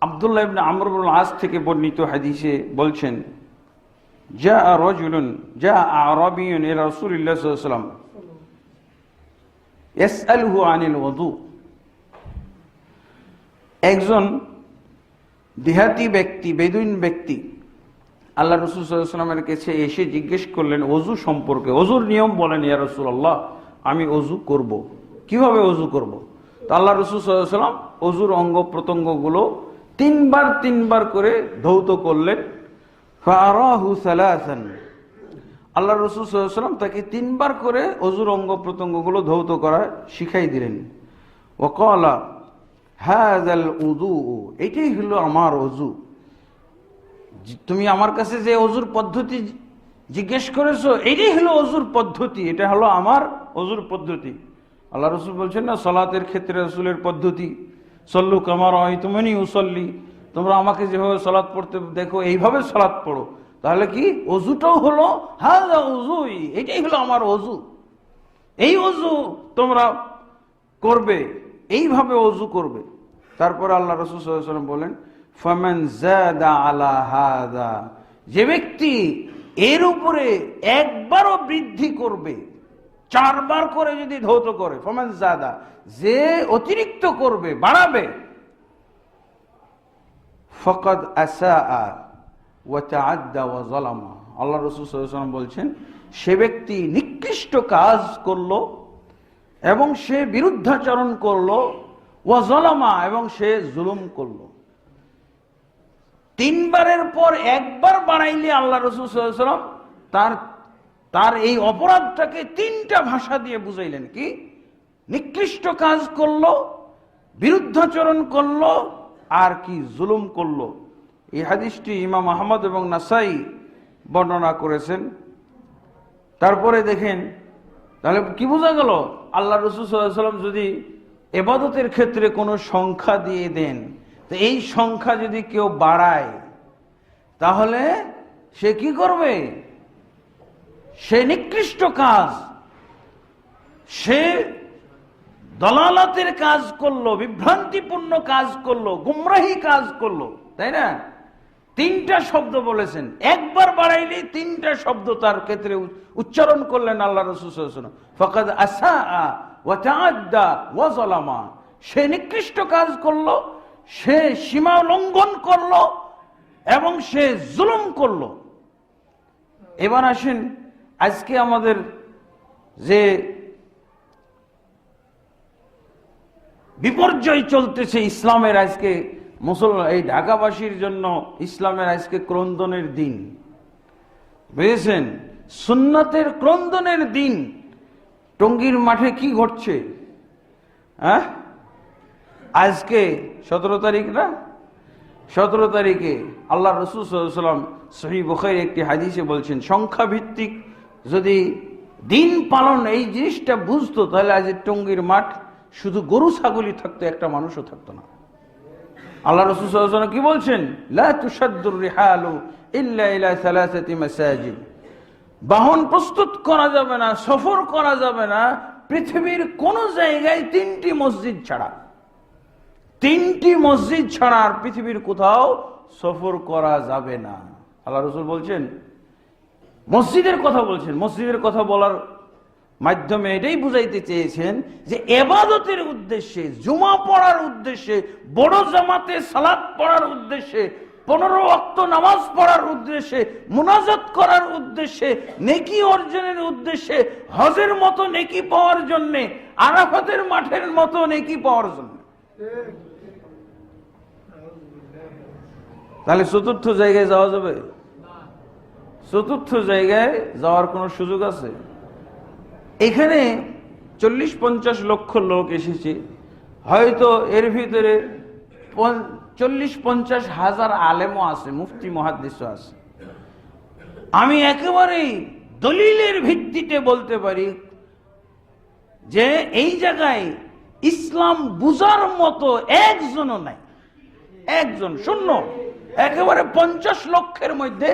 আব্দুল্লাহ ইবনে আমর ইবনে আস থেকে বর্ণিত হাদিসে বলছেন, জাআ আরাবিয়্যুন ইলা রাসূলিল্লাহ সাল্লাল্লাহু আলাইহি ওয়াসাল্লাম ইয়াসআলুহু আনিল ওযু। একজন দেহাতি ব্যক্তি, বেদুইন ব্যক্তি আল্লাহ রাসূল সাল্লাল্লাহু আলাইহি ওয়াসাল্লামের কাছে এসে জিজ্ঞেস করলেন ওযু সম্পর্কে। ওযুর নিয়ম বলেন ইয়া রাসূলুল্লাহ, আমি ওযু করব, কিভাবে ওযু করব? তো আল্লাহ রাসূল সাল্লাল্লাহু আলাইহি ওয়াসাল্লাম ওযুর অঙ্গ প্রত্যঙ্গগুলো 3 বার করে ধৌত করলেন। ফারাহু সালাসান, আল্লাহ রাসূল সাল্লাল্লাহু আলাইহি ওয়াসাল্লাম তাকে 3 বার করে ওযুর অঙ্গ প্রত্যঙ্গগুলো ধৌত করা শিখাই দিলেন। ওয়া ক্বালা হাযাল উযু, এটাই হলো আমার ওযু। তুমি আমার কাছে যে ওযুর পদ্ধতি জিজ্ঞেস করেছো, এটাই হলো ওযুর পদ্ধতি, এটা হলো আমার ওযুর পদ্ধতি। আল্লাহ রসুল বলছেন না, সালাতের ক্ষেত্রে রসুলের পদ্ধতি, সল্লু কামা রাআইতুমুনি উসাল্লি, তোমরা আমাকে যেভাবে সালাত পড়তে দেখো এইভাবে সালাত পড়ো। তাহলে কি অজুটাও হলো হাযা উযুই, এটাই হলো আমার অজু, এই অজু তোমরা করবে, এইভাবে অজু করবে। তারপর আল্লাহ রাসূল সাল্লাল্লাহু আলাইহি ওয়াসাল্লাম বলেন, ফামান যাদা আলা হাযা, যে ব্যক্তি এর উপরে একবারও বৃদ্ধি করবে, 4 বার করে যদি ধৌত করে, ফামান যাদা, যে অতিরিক্ত করবে, বাড়াবে, ফাকাদ আসাআ ওয়া তাআদ্দা ওয়া যালামা, আল্লাহ রাসূল সাল্লাল্লাহু আলাইহি ওয়াসাল্লাম বলছেন, সে ব্যক্তি নিকৃষ্ট কাজ করলো এবং সে বিরুদ্ধাচরণ করলো, ওয়া যালামা, এবং সে জুলুম করলো। 3 বারের পর 1 বার বাড়াইলে আল্লাহ রাসূল সাল্লাল্লাহু আলাইহি ওয়াসাল্লাম তার এই অপরাধটাকে 3টা ভাষা দিয়ে বুঝাইলেন। কি? নিকৃষ্ট কাজ করলো, বিরুদ্ধাচরণ করলো, আর কি জুলুম করলো। এই হাদিসটি ইমাম আহমদ এবং নাসাই বর্ণনা করেছেন। তারপরে দেখেন, তাহলে কি বোঝা গেল? আল্লাহ রাসূল সাল্লাল্লাহু আলাইহি ওয়াসাল্লাম যদি ইবাদতের ক্ষেত্রে কোনো সংখ্যা দিয়ে দেন, তো এই সংখ্যা যদি কেউ বাড়ায়, তাহলে সে কি করবে? সে নিকৃষ্ট কাজ, সে দলালাতের কাজ করলো, বিভ্রান্তিপূর্ণ কাজ করলো, গুমরাহি কাজ করলো, তাই না? 3টা শব্দ বলেছেন, 1 বার বাড়াইলে 3টা শব্দ তার ক্ষেত্রে উচ্চারণ করলেন আল্লাহ রাসূল সাল্লাল্লাহু আলাইহি ওয়াসাল্লাম। ফাকাদ আসাআ ওয়া তাআদ্দা ওয়া যালামা, সে নিকৃষ্ট কাজ করলো, সে সীমা লঙ্ঘন করলো এবং সে জুলুম করলো। এবার আসেন, আজকে আমাদের যে বিপর্যয় চলতেছে ইসলামের, আজকে এই ঢাকাবাসীর জন্য ইসলামের আজকে ক্রন্দনের দিন, বুঝেছেন? সুন্নাতের ক্রন্দনের দিন। টঙ্গীর মাঠে কি ঘটছে? হ্যাঁ, আজকে 17 তারিখ না, 17 তারিখে আল্লাহ রাসূল সাল্লাল্লাহু আলাইহি ওয়াসাল্লাম সহিহ বুখারীর একটি হাদিসে বলছেন, সংখ্যা ভিত্তিক যদি দিন পালন এই জিনিসটা বুঝতো, তাহলে আজ টঙ্গীর মাঠ শুধু গরু ছাগলই থাকতো, একটা মানুষও থাকতো না। আল্লাহ রাসূল সাল্লাল্লাহু আলাইহি ওয়াসাল্লাম কি বলছেন? লা তুশাদ্দুর রিহালু ইল্লা ইলা সালাসাতি মাসাজিদ, বাহন প্রস্তুত করা যাবে না, সফর করা যাবে না পৃথিবীর কোন জায়গায় 3টি মসজিদ ছাড়া। 3টি মসজিদ ছাড়া আর পৃথিবীর কোথাও সফর করা যাবে না। আল্লাহ রাসূল বলছেন, মসজিদের কথা বলছেন। মসজিদের কথা বলার মাধ্যমে এটাই বুঝাইতে চেয়েছেন যে ইবাদতের উদ্দেশ্যে, জুমা পড়ার উদ্দেশ্যে, বড় জামাতে সালাত পড়ার উদ্দেশ্যে, 15 ওয়াক্ত নামাজ পড়ার উদ্দেশ্যে, মুনাজাত করার উদ্দেশ্যে, নেকি অর্জনের উদ্দেশ্যে, হজের মতো নেকি পাওয়ার জন্য, আরাফাতের মাঠের মতো নেকি পাওয়ার জন্য। তাহলে 4র্থ জায়গায় যাওয়া যাবে? 4র্থ জায়গায় যাওয়ার কোনো সুযোগ আছে? এখানে 40-50 লক্ষ লোক এসেছে, হয়তো এর ভিতরে 40-50 হাজার আলেমও আছে, মুফতি মুহাদ্দিসও আছে। আমি একেবারেই দলিলের ভিত্তিতে বলতে পারি যে এই জায়গায় ইসলাম বুঝার মতো একজনও নাই, একজন শূন্য। একেবারে 50 লক্ষের মধ্যে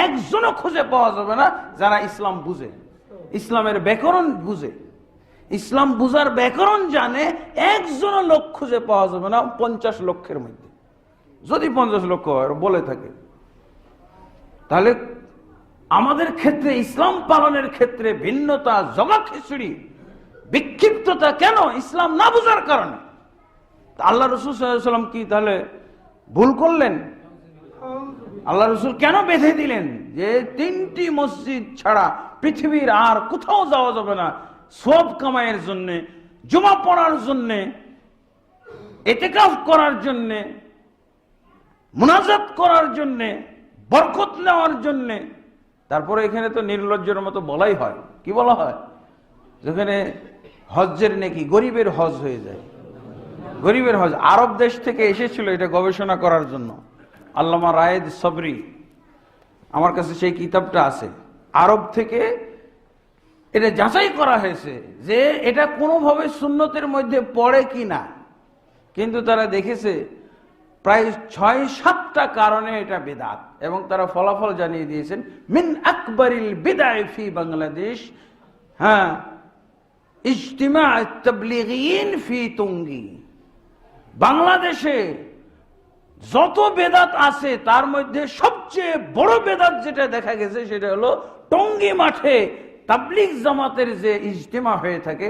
একজনও খুঁজে পাওয়া যাবে না যারা ইসলাম বুঝে, ইসলামের ব্যাকরণ বুঝে, ইসলাম বুঝার ব্যাকরণ জানে। একজনও লোক খুঁজে পাওয়া যাবে না 50 লক্ষের মধ্যে। যদি 50 লক্ষ বলে থাকে, তাহলে আমাদের ক্ষেত্রে ইসলাম পালনের ক্ষেত্রে ভিন্নতা, জগা খিচুড়ি, বিক্ষিপ্ততা কেন? ইসলাম না বুঝার কারণে। আল্লাহ রাসূল সাল্লাল্লাহু আলাইহি ওয়াসাল্লাম কি তাহলে ভুল করলেন? আল্লাহ রাসূল কেন বেঁধে দিলেন যে 3টি মসজিদ ছাড়া পৃথিবীর আর কোথাও যাওয়া যাবে না? সওয়াব কামাইয়ের জন্য, জুমা পড়ার জন্য, ইতিকাফ করার জন্য, মুনাজাত করার জন্য, বরকত নেওয়ার জন্য। তারপরে এখানে তো নির্লজ্জের মতো বলাই হয়, কি বলা হয়? যেখানে হজ্জের নেকি গরিবের হজ হয়ে যায়। গরিবের হজ আরব দেশ থেকে এসেছিল এটা গবেষণা করার জন্য। আল্লামা রায়েদ সবরি, আমার কাছে সেই কিতাবটা আছে। আরব থেকে এটা যাচাই করা হয়েছে যে এটা কোনোভাবে সুন্নতের মধ্যে পড়ে কি না, কিন্তু তারা দেখেছে প্রায় ৬-৭টা কারণে এটা বেদাত, এবং তারা ফলাফল জানিয়ে দিয়েছেন মিন আকবরিল বিদআ ফি বাংলাদেশ, হ্যাঁ, ইজতিমা তাবলীগীন ফি টঙ্গী। বাংলাদেশে যত বেদাত আছে তার মধ্যে সবচেয়ে বড় বেদাত যেটা দেখা গেছে সেটা হলো টঙ্গী মাঠে তাবলীগ জামাতের যে ইজতিমা হয়ে থাকে,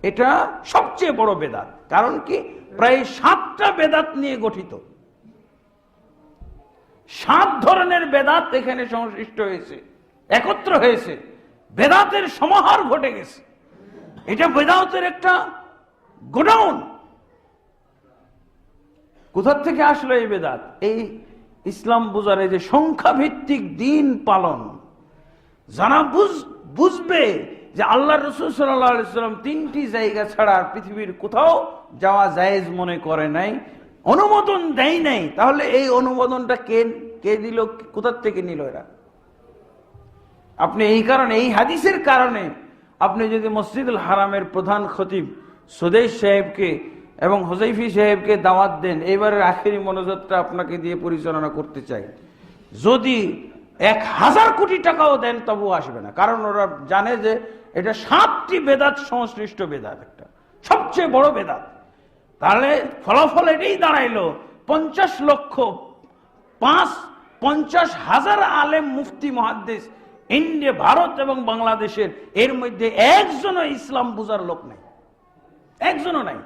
এটা সবচেয়ে বড় বেদাত। কারণ কি, প্রায় 7টা বেদাত নিয়ে গঠিত, 7 ধরনের বেদাত এখানে সংশ্লিষ্ট হয়েছে, একত্র হয়েছে, বেদাতের সমাহার ঘটে গেছে। এটা বেদাতের একটা গোডাউন। কোথা থেকে আসলো এই বেদাত? এই ইসলাম বুঝার এই যে সংখ্যাভিত্তিক দিন পালন, যারা বুঝবে যে আল্লাহ রাসূল সাল্লাল্লাহু আলাইহি ওয়াসাল্লাম 3টি জায়গা ছাড়া পৃথিবীর কোথাও যাওয়া জায়েজ মনে করে নাই, অনুমোদন দেয় নাই, তাহলে এই অনুমোদনটা কে দিল, কোথা থেকে নিল এরা? আপনি এই কারণে, এই হাদিসের কারণে আপনি যদি মসজিদুল হারামের প্রধান খতিব সুদেশ সাহেবকে এবং হুযাইফি সাহেবকে দাওয়াত দেন, এবারের আখেরি মোনাজাতটা আপনাকে দিয়ে পরিচালনা করতে চাই, যদি 1000 কোটি টাকাও দেন তবুও আসবে না। কারণ ওরা জানে যে এটা 7টি বেদাত সংশ্লিষ্ট বেদাত, একটা সবচেয়ে বড় বেদাত। তাহলে ফলাফল এটাই দাঁড়াইলো 50,000,000 আলেম মুফতি মুহাদ্দিস ইন্ডিয়া, ভারত এবং বাংলাদেশের, এর মধ্যে একজনও ইসলাম বুঝার লোক নাই, একজনও নাই।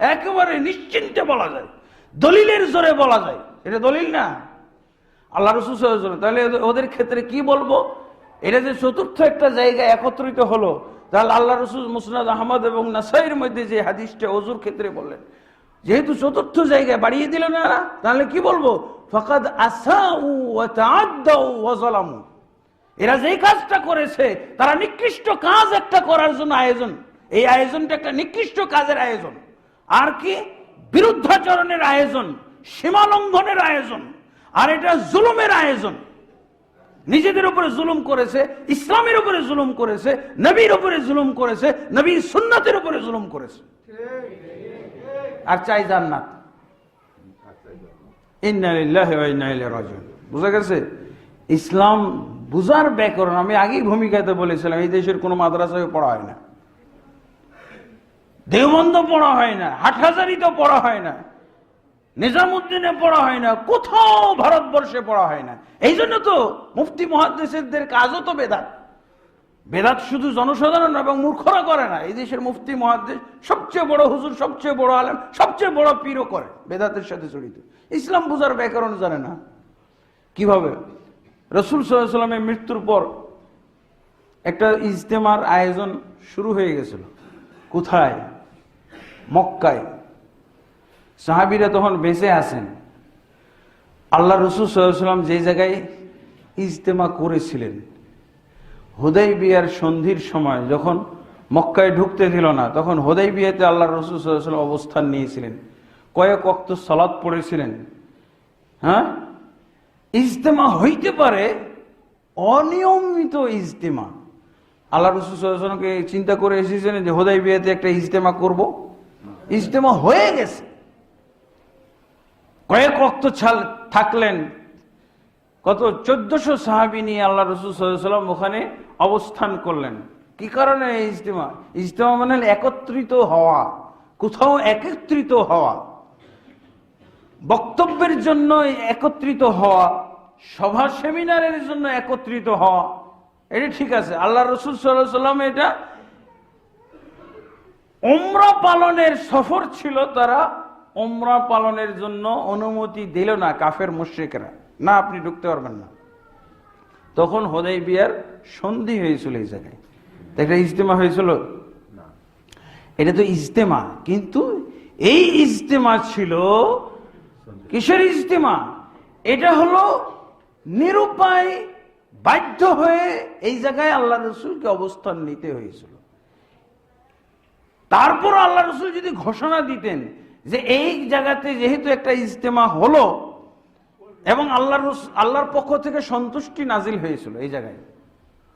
একেবারে নিশ্চিন্তে বলা যায়, দলিলের জোরে বলা যায়, এটা দলিল না, আল্লাহ রাসূল সাল্লাল্লাহু আলাইহি ওয়াসাল্লাম। তাহলে ওদের ক্ষেত্রে কি বলবো? এটা যে চতুর্থ একটা জায়গায় একত্রিত হলো, তাহলে আল্লাহ রাসূল মুসনাদ আহমদ এবং নাসাইর মধ্যে যে হাদিসটা ওযুর ক্ষেত্রে বললেন, যেহেতু চতুর্থ জায়গায় বাড়িয়ে দিল না, তাহলে কি বলবো? ফাকাদ আসাউ ওয়া তাআদ্দাউ ওয়া যালামু। এরা যেই কাজটা করেছে, তারা নিকৃষ্ট কাজ একটা করার জন্য আয়োজন, এই আয়োজনটা একটা নিকৃষ্ট কাজের আয়োজন, আর কি বিরুদ্ধাচরণের আয়োজন, সীমা লঙ্ঘনের আয়োজন, আর এটা জুলুমের আয়োজন। নিজেদের উপরে জুলুম করেছে, ইসলামের উপরে জুলুম করেছে, নবীর উপরে জুলুম করেছে, নবীর সুন্নাতের উপরে জুলুম করেছে, আর চাই জান্নাত। ইন্না লিল্লাহি ওয়া ইন্না ইলাইহি রাজিউন। বুঝা গেছে? ইসলাম বুঝার ব্যাকরণ আমি আগেই ভূমিকাতে বলেছিলাম, এই দেশের কোনো মাদ্রাসায় পড়া হয় না, দেওবন্দ পড়া হয় না, হাটহাজারিতে পড়া হয় না, নিজামুদ্দিনে পড়া হয় না, কোথাও ভারতবর্ষে পড়া হয় না। এই জন্য তো মুফতি মুহাদ্দিসদের কাজও তো বেদাত। বেদাত শুধু জনসাধারণ এবং মূর্খরা করে না, এই দেশের মুফতি মুহাদ্দিস, সবচেয়ে বড় হুজুর, সবচেয়ে বড় আলেম, সবচেয়ে বড় পীরও করে, বেদাতের সাথে জড়িত। ইসলাম বুঝার ব্যাকরণ জানে না। কিভাবে? রাসূল সাল্লাল্লাহু আলাইহি ওয়াসাল্লামের মৃত্যুর পর একটা ইজতেমার আয়োজন শুরু হয়ে গেছিল। কোথায়? মক্কায়। সাহাবীরা তখন বেঁচে আছেন। আল্লাহ রাসূল সাল্লাল্লাহু আলাইহি ওয়াসাল্লাম যে জায়গায় ইজতেমা করেছিলেন, হুদাইবিয়ার সন্ধির সময় যখন মক্কায় ঢুকতে দিল না, তখন হুদাইবিয়াতে আল্লাহ রাসূল সাল্লাল্লাহু আলাইহি ওয়াসাল্লাম অবস্থান নিয়েছিলেন, কয়েক ওয়াক্ত সালাত পড়েছিলেন। হ্যাঁ, ইজতেমা হইতে পারে অনিয়মিত ইজতেমা। আল্লাহ রাসূল সাল্লাল্লাহু আলাইহি ওয়াসাল্লামকে চিন্তা করে এসেছিলেন যে হুদাইবিয়াতে একটা ইজতেমা করব, ইজতেমা হয়ে গেছে, কয়েক ওয়াক্ত থাকলেন, কত 1400 সাহাবী নিয়ে আল্লাহ রাসূল সাল্লাল্লাহু আলাইহি ওয়াসাল্লাম ওখানে অবস্থান করলেন। কি কারণে ইজতেমা? ইজতেমা মানে একত্রিত হওয়া, কোথাও একত্রিত হওয়া, বক্তব্যের জন্য একত্রিত হওয়া, সভা সেমিনারের জন্য একত্রিত হওয়া, এটা ঠিক আছে। আল্লাহ রাসূল সাল্লাল্লাহু আলাইহি ওয়াসাল্লাম এটা উমরা পালনের সফর ছিল, তারা উমরা পালনের জন্য অনুমতি দিল না কাফের মুশরিকরা, না আপনি ঢুকতে পারবেন না। তখন হুদাইবিয়ার সন্ধি হয়েছিল এই জায়গায়, একটা ইজতেমা হয়েছিল, এটা তো ইজতেমা, কিন্তু এই ইজতেমা ছিল কিসের ইজতেমা? এটা হলো নিরুপায়, বাধ্য হয়ে এই জায়গায় আল্লাহ রাসূলকে অবস্থান নিতে হয়েছিল। তারপর আল্লাহ রাসূল যদি ঘোষণা দিতেন যে এই জায়গাতে যেহেতু একটা ইজতেমা হলো এবং আল্লাহর পক্ষ থেকে সন্তুষ্টি নাজিল হয়েছিল এই জায়গায়,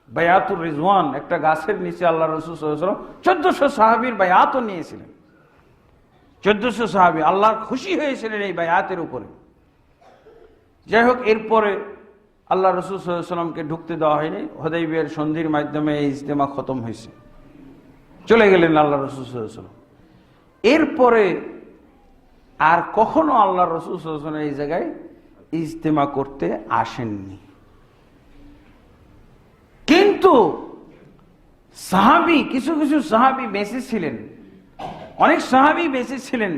বায়াতুর রিজওয়ান, একটা গাছের নিচে আল্লাহ রাসূল সাল্লাল্লাহু আলাইহি ওয়াসাল্লাম 1400 সাহাবীর বায়াতও নিয়েছিলেন। 1400 সাহাবী আল্লাহ খুশি হয়েছিলেন এই বায়াতের উপরে। যাই হোক, এরপরে আল্লাহ রাসূল সাল্লাল্লাহু আলাইহি ওয়াসাল্লামকে ঢুকতে দেওয়া হয়নি। হুদাইবিয়ার সন্ধির মাধ্যমে এই ইজতেমা খতম হয়েছে, চলে গেলেন আল্লাহ রাসূল সাল্লাল্লাহু আলাইহি ওয়াসাল্লাম। এরপরে আর কখনো আল্লাহ রাসূল সাল্লাল্লাহু আলাইহি ওয়াসাল্লাম এই জায়গায় ইজতেমা করতে আসেননি। কিন্তু সাহাবী, কিছু কিছু সাহাবী বেঁচে ছিলেন, অনেক সাহাবী বেঁচে ছিলেন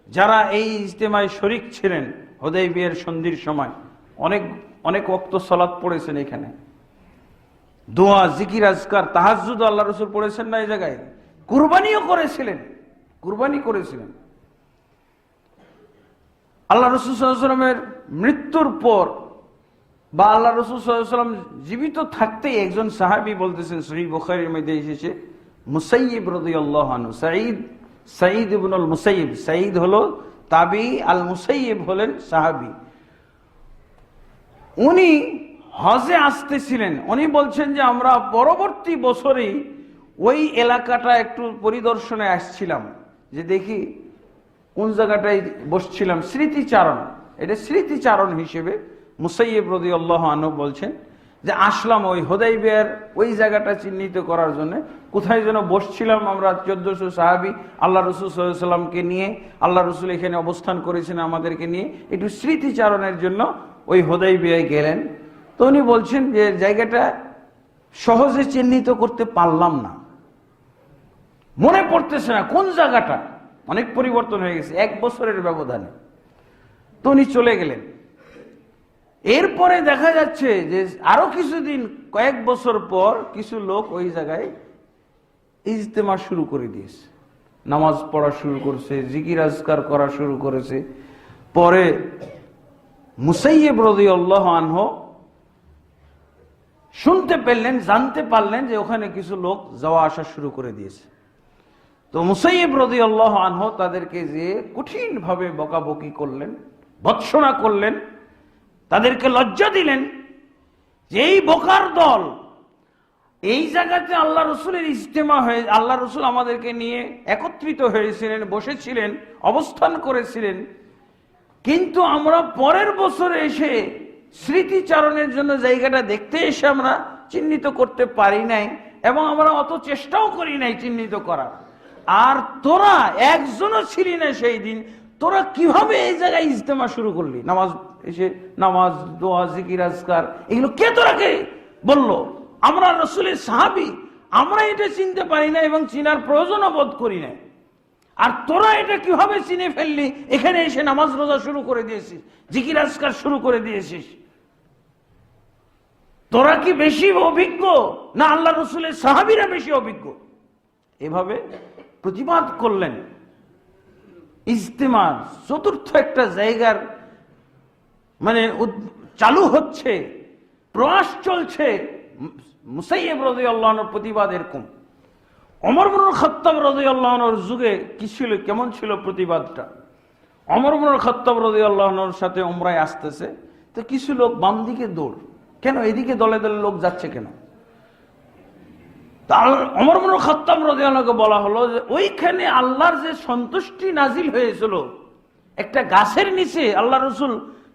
যারা এই ইজতেমায় শরীক ছিলেন। হুদাইবিয়ার সন্ধির সময় অনেক অনেক ওয়াক্ত সালাত পড়েছেন, এখানে দোয়া, জিকির, আজকার, তাহাজ্জুদ আল্লাহ রাসূল পড়েছেন না এই জায়গায়। কুরবানিও করেছিলেন, কুরবানি করেছিলেন। আল্লাহ রাসূল সাল্লাল্লাহু আলাইহি ওয়াসাল্লামের মৃত্যুর পর বা আল্লাহ রাসূল সাল্লাল্লাহু আলাইহি ওয়াসাল্লাম জীবিত থাকতেই একজন সাহাবী বলতেছেন, সহিহ বুখারীর মধ্যে এসেছে, মুসাইয়িব রাদিয়াল্লাহু আনহু, সাঈদ ইবনুল মুসাইয়িব, সাঈদ হলো তাবী, আল মুসাইয়িব হলেন সাহাবী। উনি হজে আসতেছিলেন। উনি বলছেন যে আমরা পরবর্তী বছরেই ওই এলাকাটা একটু পরিদর্শনে আসছিলাম, যে দেখি কোন জায়গাটায় বসছিলাম, স্মৃতিচারণ, এটা স্মৃতিচারণ হিসেবে মুসাইয়িব রাদিয়াল্লাহু আনহু বলছেন যে আসলাম ওই হুদাইবিয়ার ওই জায়গাটা চিহ্নিত করার জন্য। কোথায় যেন বসছিলাম আমরা 1400 সাহাবী আল্লাহ রাসূল সাল্লাল্লাহু আলাইহি ওয়াসাল্লামকে নিয়ে, আল্লাহ রাসূল এখানে অবস্থান করেছেন আমাদেরকে নিয়ে, একটু স্মৃতিচারণের জন্য ওই হুদাইবিয়ায় গেলেন। তো উনি বলছেন যে জায়গাটা সহজে চিহ্নিত করতে পারলাম না, মনে পড়তেছে না কোন জায়গাটা, অনেক পরিবর্তন হয়ে গেছে 1 বছরের ব্যবধানে। তো উনি চলে গেলেন। এরপরে দেখা যাচ্ছে যে আরো কিছুদিন, কয়েক বছর পর কিছু লোক ওই জায়গায় ইজতেমা শুরু করে দিয়েছে, নামাজ পড়া শুরু করেছে, জিকির আজকার করা শুরু করেছে। পরে মুসাইয়িব রাদিয়াল্লাহু আনহু শুনতে পেলেন, জানতে পারলেন যে ওখানে কিছু লোক যাওয়া আসা শুরু করে দিয়েছে। তো মুসাইয়িব রাদিয়াল্লাহু আনহু তাদেরকে যে কঠিন ভাবে বকাবকি করলেন, ভৎসনা করলেন, তাদেরকে লজ্জা দিলেন যে এই বোকার দল, এই জায়গাতে আল্লাহ রসুলের ইজতেমা হয়ে, আল্লাহ রসুল আমাদেরকে নিয়ে একত্রিত হয়েছিলেন, বসেছিলেন, অবস্থান করেছিলেন, কিন্তু আমরা পরের বছরে এসে স্মৃতিচারণের জন্য জায়গাটা দেখতে এসে আমরা চিহ্নিত করতে পারি নাই, এবং আমরা অত চেষ্টাও করি নাই চিহ্নিত করার। আর তোরা একজনও ছিলি না সেই দিন, তোরা কিভাবে এই জায়গায় ইজতেমা শুরু করলি? নামাজ এসে নামাজ, দোয়া, জিকির, আজকার, এগুলো কে তোরাকে বললো? আমরা রাসূলের সাহাবী, আমরা এটা চিনতে পারি না এবং চিনার প্রয়োজনও বোধ করি না। আর তোরা এটা কিভাবে চিনে ফেললি? এখানে এসে নামাজ রোজা শুরু করে দিয়েছিস, জিকির আজকার শুরু করে দিয়েছিস। তোরা কি বেশি অভিজ্ঞ না আল্লাহ রাসূলের সাহাবীরা বেশি অভিজ্ঞ? এভাবে প্রতিবাদ করলেন। ইজতেমার চতুর্থ একটা জায়গার মানে চালু হচ্ছে, প্রয়াস চলছে। মুসাইয়িব রাদিয়াল্লাহু আনহুর প্রতিবাদ এরকম। ওমর ইবনুল খাত্তাব রাদিয়াল্লাহু আনহুর যুগে কি ছিল, কেমন ছিল প্রতিবাদটা? ওমর ইবনুল খাত্তাব রাদিয়াল্লাহু আনহুর সাথে উমরায় আসতেছে, তো কিছু লোক বাম দিকে দৌড়, কেন এদিকে দলে দলে লোক যাচ্ছে কেন? ওমর ইবনুল খাত্তাব রাদিয়াল্লাহু আনহুকে বলা হলো যে ওইখানে আল্লাহর যে সন্তুষ্টি নাজিল হয়েছিল, একটা গাছের নিচে আল্লাহ রাসূল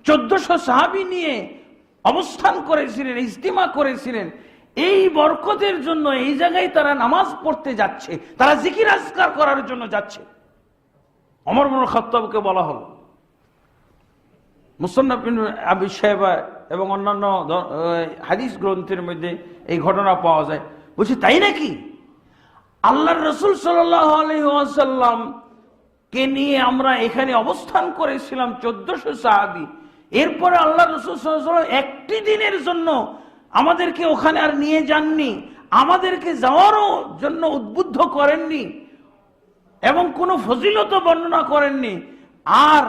1400 সাহাবী নিয়ে অবস্থান করেছিলেন, ইজতিমা করেছিলেন, এই বরকতের জন্য এই জায়গায় তারা নামাজ পড়তে যাচ্ছে, তারা জিকির আজকার করার জন্য যাচ্ছে। ওমর ইবনুল খাত্তাবকে বলা হলো। মুসান্নাফ ইবনে আবি শায়বা এবং অন্যান্য হাদিস গ্রন্থের মধ্যে এই ঘটনা পাওয়া যায়। বলছি তাই নাকি? আল্লাহর রাসূল সাল্লাল্লাহু আলাইহি ওয়াসাল্লাম কে নিয়ে আমরা এখানে অবস্থান করেছিলাম 1400 সাহাবী, এরপরে আল্লাহ রাসূল সাল্লাল্লাহু আলাইহি ওয়াসাল্লাম একটি দিনের জন্য আমাদেরকে ওখানে আর নিয়ে যাননি, আমাদেরকে যাওয়ারও জন্য উদ্বুদ্ধ করেননি এবং কোনো ফজিলত বর্ণনা করেননি। আর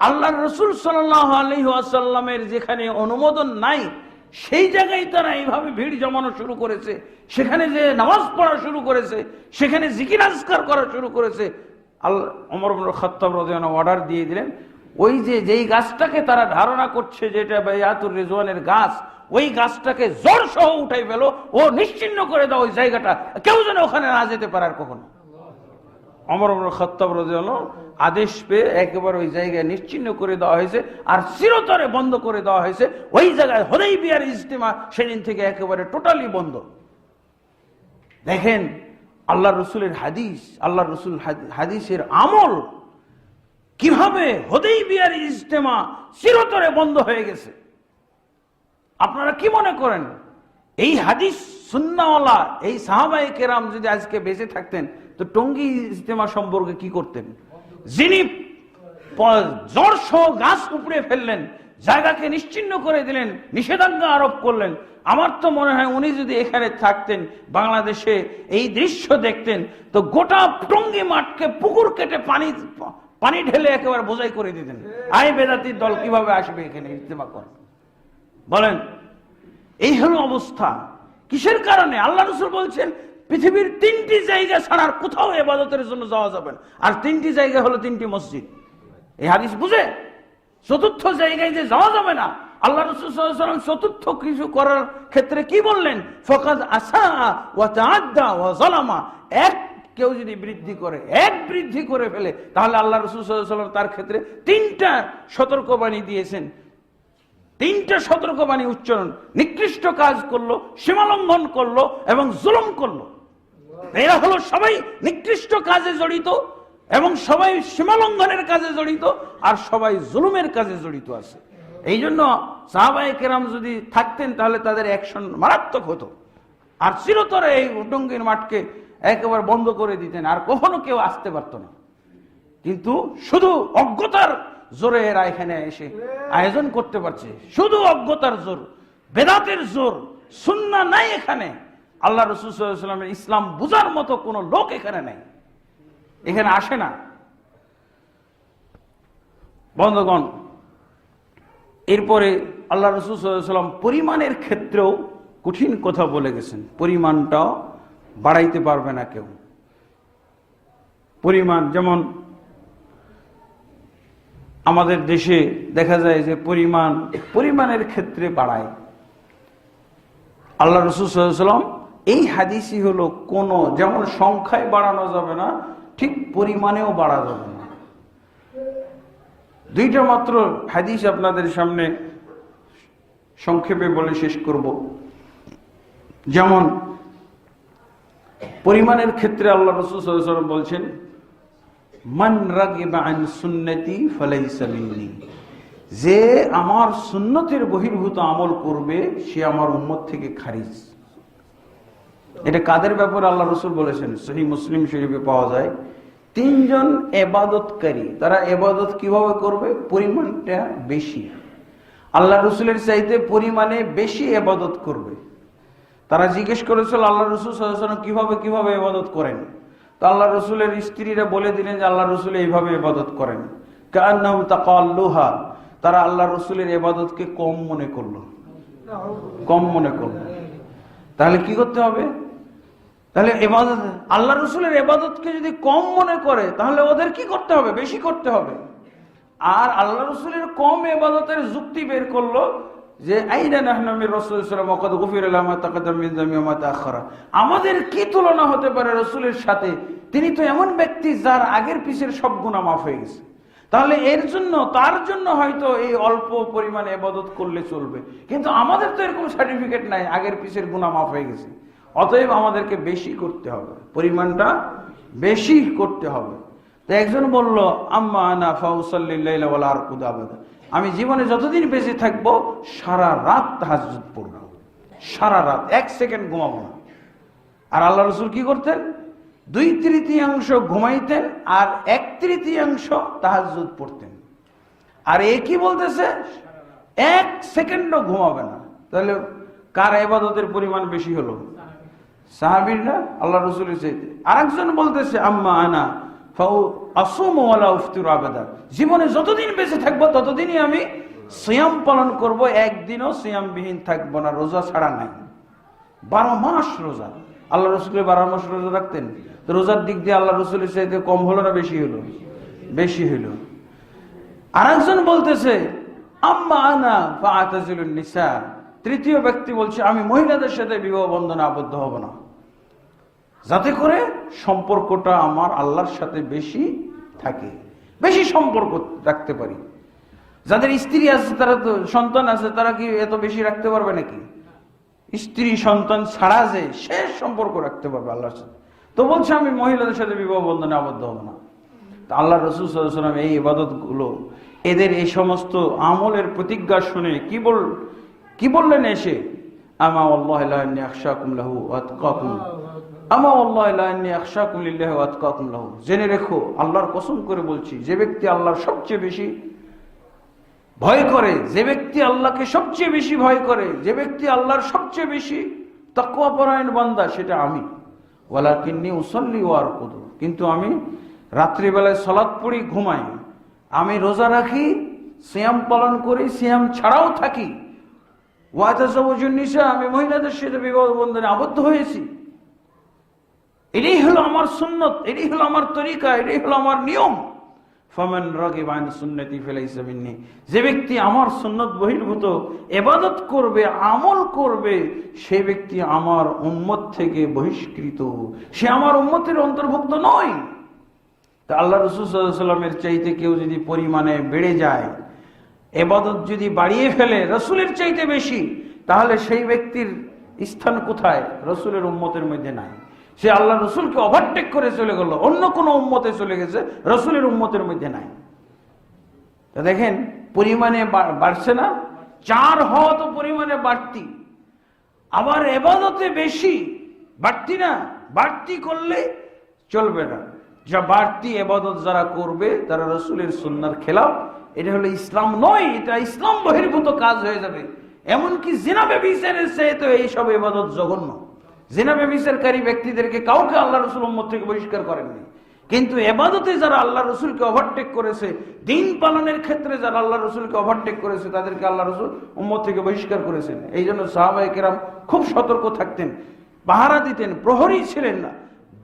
আল্লাহর রাসূল সাল্লাল্লাহু আলাইহি ওয়াসাল্লামের যেখানে অনুমোদন নাই সেই জায়গায় তারা এইভাবে ভিড় জমানো শুরু করেছে, সেখানে যে নামাজ পড়া শুরু করেছে, সেখানে জিকির আজকার করা শুরু করেছে। ওমর ইবনুল খাত্তাব রাদিয়াল্লাহু আনহু অর্ডার দিয়ে দিলেন, ওই যে যেই গাছটাকে তারা ধারণা করছে যেটা বায়াতুর রিজওয়ানের গাছ, ওই গাছটাকে জোর সহ উঠাই ফেলো, ও নিশ্চিহ্ন করে দাও ওই জায়গাটা, কেউ যেন ওখানে না যেতে পারে আর কখনো। ওমর ইবনে খাত্তাব রাদিয়াল্লাহু আদেশ পেয়ে একেবারে ওই জায়গায় নিশ্চিহ্ন করে দেওয়া হয়েছে, আর চিরতরে বন্ধ করে দেওয়া হয়েছে। ওই জায়গায় হুদাইবিয়ার ইজতিমা সেদিন থেকে একেবারে টোটালি বন্ধ। দেখেন আল্লাহ রসুলের হাদিস, আল্লাহ রসুল হাদিসের আমল, কিভাবে হুদাইবিয়ার ইজতিমা চিরতরে বন্ধ হয়ে গেছে। আপনারা কি মনে করেন এই হাদিস সুন্নাহওয়ালা এই সাহাবায়ে কেরাম যদি আজকে বেঁচে থাকতেন তো টঙ্গী ইজতিমা সম্পর্কে কি করতেন? যিনি জ্বর সহ গাছ উপড়ে ফেললেন, জায়গাকে নিশ্চিহ্ন করে দিলেন, নিষেধাজ্ঞা আরোপ করলেন, আমার তো মনে হয় উনি যদি এখানে থাকতেন, বাংলাদেশে এই দৃশ্য দেখতেন, তো গোটা টঙ্গী মাঠকে পুকুর কেটে পানি ঢেলে একেবারে বোঝাই করে দিতেন। আই বেদাতির দল কিভাবে আসবে এখানে ইজতিমা করে বলেন? এই হলো অবস্থা। কিসের কারণে? আল্লাহ রাসূল বলছেন পৃথিবীর 3টি জায়গা ছাড়া আর কোথাও ইবাদতের জন্য যাওয়া যাবে না, আর 3টি জায়গা হলো 3টি মসজিদ। এই হাদিস বুঝে 4র্থ জায়গায় যে যাওয়া যাবে না, আল্লাহ রাসূল সাল্লাল্লাহু আলাইহি ওয়াসাল্লাম 4র্থ কিছু করার ক্ষেত্রে কি বললেন? ফাকাদ আসা ওয়া তাআদ্দা ওয়া যালামা। এক কেউ যদি বৃদ্ধি করে, এক বৃদ্ধি করে ফেলে, তাহলে আল্লাহ রাসূল সাল্লাল্লাহু আলাইহি ওয়াসাল্লাম তার ক্ষেত্রে 3টা সতর্কবাণী দিয়েছেন। 3টা সতর্কবাণী উচ্চারণ, নিকৃষ্ট কাজ করলো, সীমালঙ্ঘন করলো এবং জুলুম করলো। এরা হলো সবাই নিকৃষ্ট কাজে জড়িত এবং সবাই সীমালঙ্ঘনের কাজে জড়িত আর সবাই জুলুমের কাজে জড়িত আছে। এই জন্য সাহাবায়ে কেরাম যদি থাকতেন তাহলে তাদের অ্যাকশন মারাত্মক হতো, আর চিরতরে এই টঙ্গীর মাঠকে একেবারে বন্ধ করে দিতেন, আর কখনো কেউ আসতে পারতো না। কিন্তু শুধু অজ্ঞতার জোরে এরা এখানে এসে আয়োজন করতে পারছে, শুধু অজ্ঞতার জোর, বেদাতের জোর। সুন্নাহ নাই এখানে, আল্লাহ রাসূল সাল্লাল্লাহু আলাইহি ওয়াসাল্লামের ইসলাম বুঝার মতো কোনো লোক এখানে নাই, এখানে আসে না। বন্ধুগণ, এরপরে আল্লাহ রাসূল সাল্লাল্লাহু আলাইহি ওয়াসাল্লাম পরিমাণের ক্ষেত্রেও কঠিন কথা বলে গেছেন। পরিমাণটাও বাড়াইতে পারবে না কেউ। পরিমাণ আমাদের দেশে দেখা যায় যে পরিমাণের ক্ষেত্রে বাড়ায়। আল্লাহ রাসূল সাল্লাল্লাহু আলাইহি ওয়াসাল্লাম এই হাদিসই হলো কোনো যেমন সংখ্যায় বাড়ানো যাবে না, ঠিক পরিমাণেও বাড়া যাবে না। দুইটা মাত্র হাদিস আপনাদের সামনে সংক্ষেপে বলে শেষ করব। যেমন পরিমাণের ক্ষেত্রে আল্লাহ রাসূল সাল্লাল্লাহু আলাইহি ওয়াসাল্লাম বলছেন, মান রাগিবা আন সুন্নতি ফালাইসা মিন্নি, যে আমার সুন্নতের বহির্ভূত আমল করবে সে আমার উম্মত থেকে খারিজ। এটা কাদের ব্যাপারে আল্লাহ রাসূল বলেছেন? সহিহ মুসলিম শরীফে পাওয়া যায়, 3 জন ইবাদতকারী, তারা ইবাদত কিভাবে করবে? পরিমাণটা বেশি, আল্লাহ রাসূলের চাইতে পরিমাণে বেশি ইবাদত করবে। তারা জিজ্ঞেস করেছিল আল্লাহ রাসূল সাল্লাল্লাহু আলাইহি ওয়াসাল্লাম কিভাবে ইবাদত করেন? তো আল্লাহ রাসূলের স্ত্রীরা বলে দিলেন যে আল্লাহ রাসূল এইভাবে ইবাদত করেন। কান্নাহুম তাকাল্লুহা, তারা আল্লাহ রাসূলের ইবাদতকে কম মনে করলো। তাহলে কি করতে হবে? তাহলে ইবাদত, আল্লাহ রাসূলের ইবাদতকে যদি কম মনে করে তাহলে ওদের কি করতে হবে? বেশি করতে হবে। আর আল্লাহ রাসূলের কম ইবাদতের যুক্তি বের করলো যে আইনা নাহনু মির রাসূলিল্লাহ সাল্লাল্লাহু আলাইহি ওয়াসাল্লাম ওয়া ক্বাদ গুফিরা লাহু মা তাকাদ্দাম মিন যামবি ওয়া মা তাআখারা। আমাদের কি তুলনা হতে পারে রাসূলের সাথে? তিনি তো এমন ব্যক্তি যার আগের পিছের সব গুনাহ মাফ হয়ে গেছে। তাহলে তার জন্য হয়তো এই অল্প পরিমাণে ইবাদত করলে চলবে, কিন্তু আমাদের তো এরকম সার্টিফিকেট নাই আগের পিছের গুনাহ মাফ হয়ে গেছে। অতএব আমাদেরকে বেশি করতে হবে, পরিমাণটা বেশি করতে হবে। তো একজন বলল, আম্মা আনা ফাউসাল্লিল লাইলা ওয়ালা আরকুদ আবাদা, আমি জীবনে যতদিন বেঁচে থাকবো সারা রাত তাহাজ্জুদ পড়ব, সারা রাত 1 সেকেন্ড ঘুমাবো না। আর আল্লাহ রাসূল কি করতেন? 2/3 ঘুমাইতেন আর 1/3 তাহাজ্জুদ পড়তেন। আর এ কি বলতেছে? 1 সেকেন্ডও ঘুমাবে না। তাহলে কার ইবাদতের পরিমাণ বেশি হলো? সাহাবীরা আল্লাহ রাসূলের চাইতে। আরেকজন বলতেছে, আম্মা আনা ফাউ আসুমু ওয়ালা উফতিরু আবাদা, জীবনে যতদিন বেঁচে থাকবো ততদিনই আমি সিয়াম পালন করব, একদিনও সিয়ামবিহীন থাকবো না, রোজা ছাড়া নাই। 12 মাস রোজা। আল্লাহ রাসূল 12 মাস রোজা রাখতেন। তো রোজার দিক দিয়ে আল্লাহ রাসূলের চাইতে কম হলো না বেশি হলো? বেশি হলো। আরেকজন বলতেছে, আম্মা আনা ফাআতাজিলুন নিসা, তৃতীয় ব্যক্তি বলছে আমি মহিলাদের সাথে বিবাহ বন্ধনে আবদ্ধ হব না, যাতে করে সম্পর্কটা আমার আল্লাহর সাথে বেশি থাকে, বেশি সম্পর্ক রাখতে পারি। যাদের স্ত্রী আছে, তারা তো সন্তান আছে, তারা কি এত বেশি রাখতে পারবে নাকি? স্ত্রী সন্তান ছাড়া যে শেষ সম্পর্ক রাখতে পারবে আল্লাহর সাথে। তো বলছে আমি মহিলাদের সাথে বিবাহ বন্ধনে আবদ্ধ হব না। আল্লাহ রাসূল সাল্লাল্লাহু আলাইহি ওয়াসাল্লাম এই ইবাদতগুলো, এদের এই সমস্ত আমলের প্রতিজ্ঞা শুনে কি বললেন এসে? আমা ওয়াল্লাহি লা ইন্নী আখশাকুম লাহু ওয়া আতকাকুম, আমা ওয়াল্লাহি লা ইন্নী আখশাকুম লিল্লাহি ওয়া আতকাকুম লাহু। জেনে রেখো, আল্লাহর কসম করে বলছি, যে ব্যক্তি আল্লাহর সবচেয়ে বেশি ভয় করে, যে ব্যক্তি আল্লাহকে সবচেয়ে বেশি ভয় করে, যে ব্যক্তি আল্লাহর সবচেয়ে বেশি তাকওয়া পরায়ণ বান্দা, সেটা আমি। ওয়ালাকিন্নী উসাল্লি ওয়া আরকুদু, কিন্তু আমি রাত্রিবেলায় সালাত পড়ি, ঘুমাই, আমি রোজা রাখি, সিয়াম পালন করি, সিয়াম ছাড়াও থাকি। ওয়া তাযাওয়াজুন নিসা, আমি মহিলাদের সাথে বিবাহ বন্ধনে আবদ্ধ হয়েছি। এটাই হলো আমার সুন্নত, এটাই হলো আমার তরিকা, এটাই হলো আমার নিয়ম। ফামান রাগিবা আন সুন্নতি ফালাইসা মিন্নি, যে ব্যক্তি আমার সুন্নত বহির্ভূত ইবাদত করবে, আমল করবে, সে ব্যক্তি আমার উম্মত থেকে বহিষ্কৃত, সে আমার উম্মতের অন্তর্ভুক্ত নয়। তা আল্লাহ রাসূল সাল্লাল্লাহু আলাইহি ওয়াসাল্লামের চাইতে কেউ যদি পরিমাণে বেড়ে যায়, ইবাদত যদি বাড়িয়ে ফেলে রাসূলের চাইতে বেশি, তাহলে সেই ব্যক্তির স্থান কোথায়? রাসূলের উম্মতের মধ্যে নাই। সে আল্লাহ রসুলকে ওভারটেক করে চলে গেল, অন্য কোন উম্মতে চলে গেছে, রসুলের উম্মতের মধ্যে নাই। তা দেখেন পরিমাণে বাড়ছে না, 4 হওয়া তো পরিমাণে বাড়তি, আবার ইবাদতে বেশি বাড়তি না, বাড়তি করলে চলবে না। যা বাড়তি ইবাদত যারা করবে তারা রসুলের সুন্নাহর খেলাফ, এটা হলো ইসলাম নয়, এটা ইসলাম বহির্ভূত কাজ হয়ে যাবে। এমনকি জিনা ব্যভিচারের চেয়ে তো এইসব ইবাদত জঘন্য। জিনা ব্যভিচারকারী ব্যক্তিদেরকে কাউকে আল্লাহ রসুল উম্মত থেকে বহিষ্কার করেননি, কিন্তু ইবাদতে যারা আল্লাহ রসুলকে ওভারটেক করেছে, দিন পালনের ক্ষেত্রে যারা আল্লাহ রসুলকে ওভারটেক করেছে, তাদেরকে আল্লাহ রসুল উম্মত থেকে বহিষ্কার করেছেন। এই জন্য সাহাবায়ে কেরাম খুব সতর্ক থাকতেন, পাহারা দিতেন, প্রহরী ছিলেন না,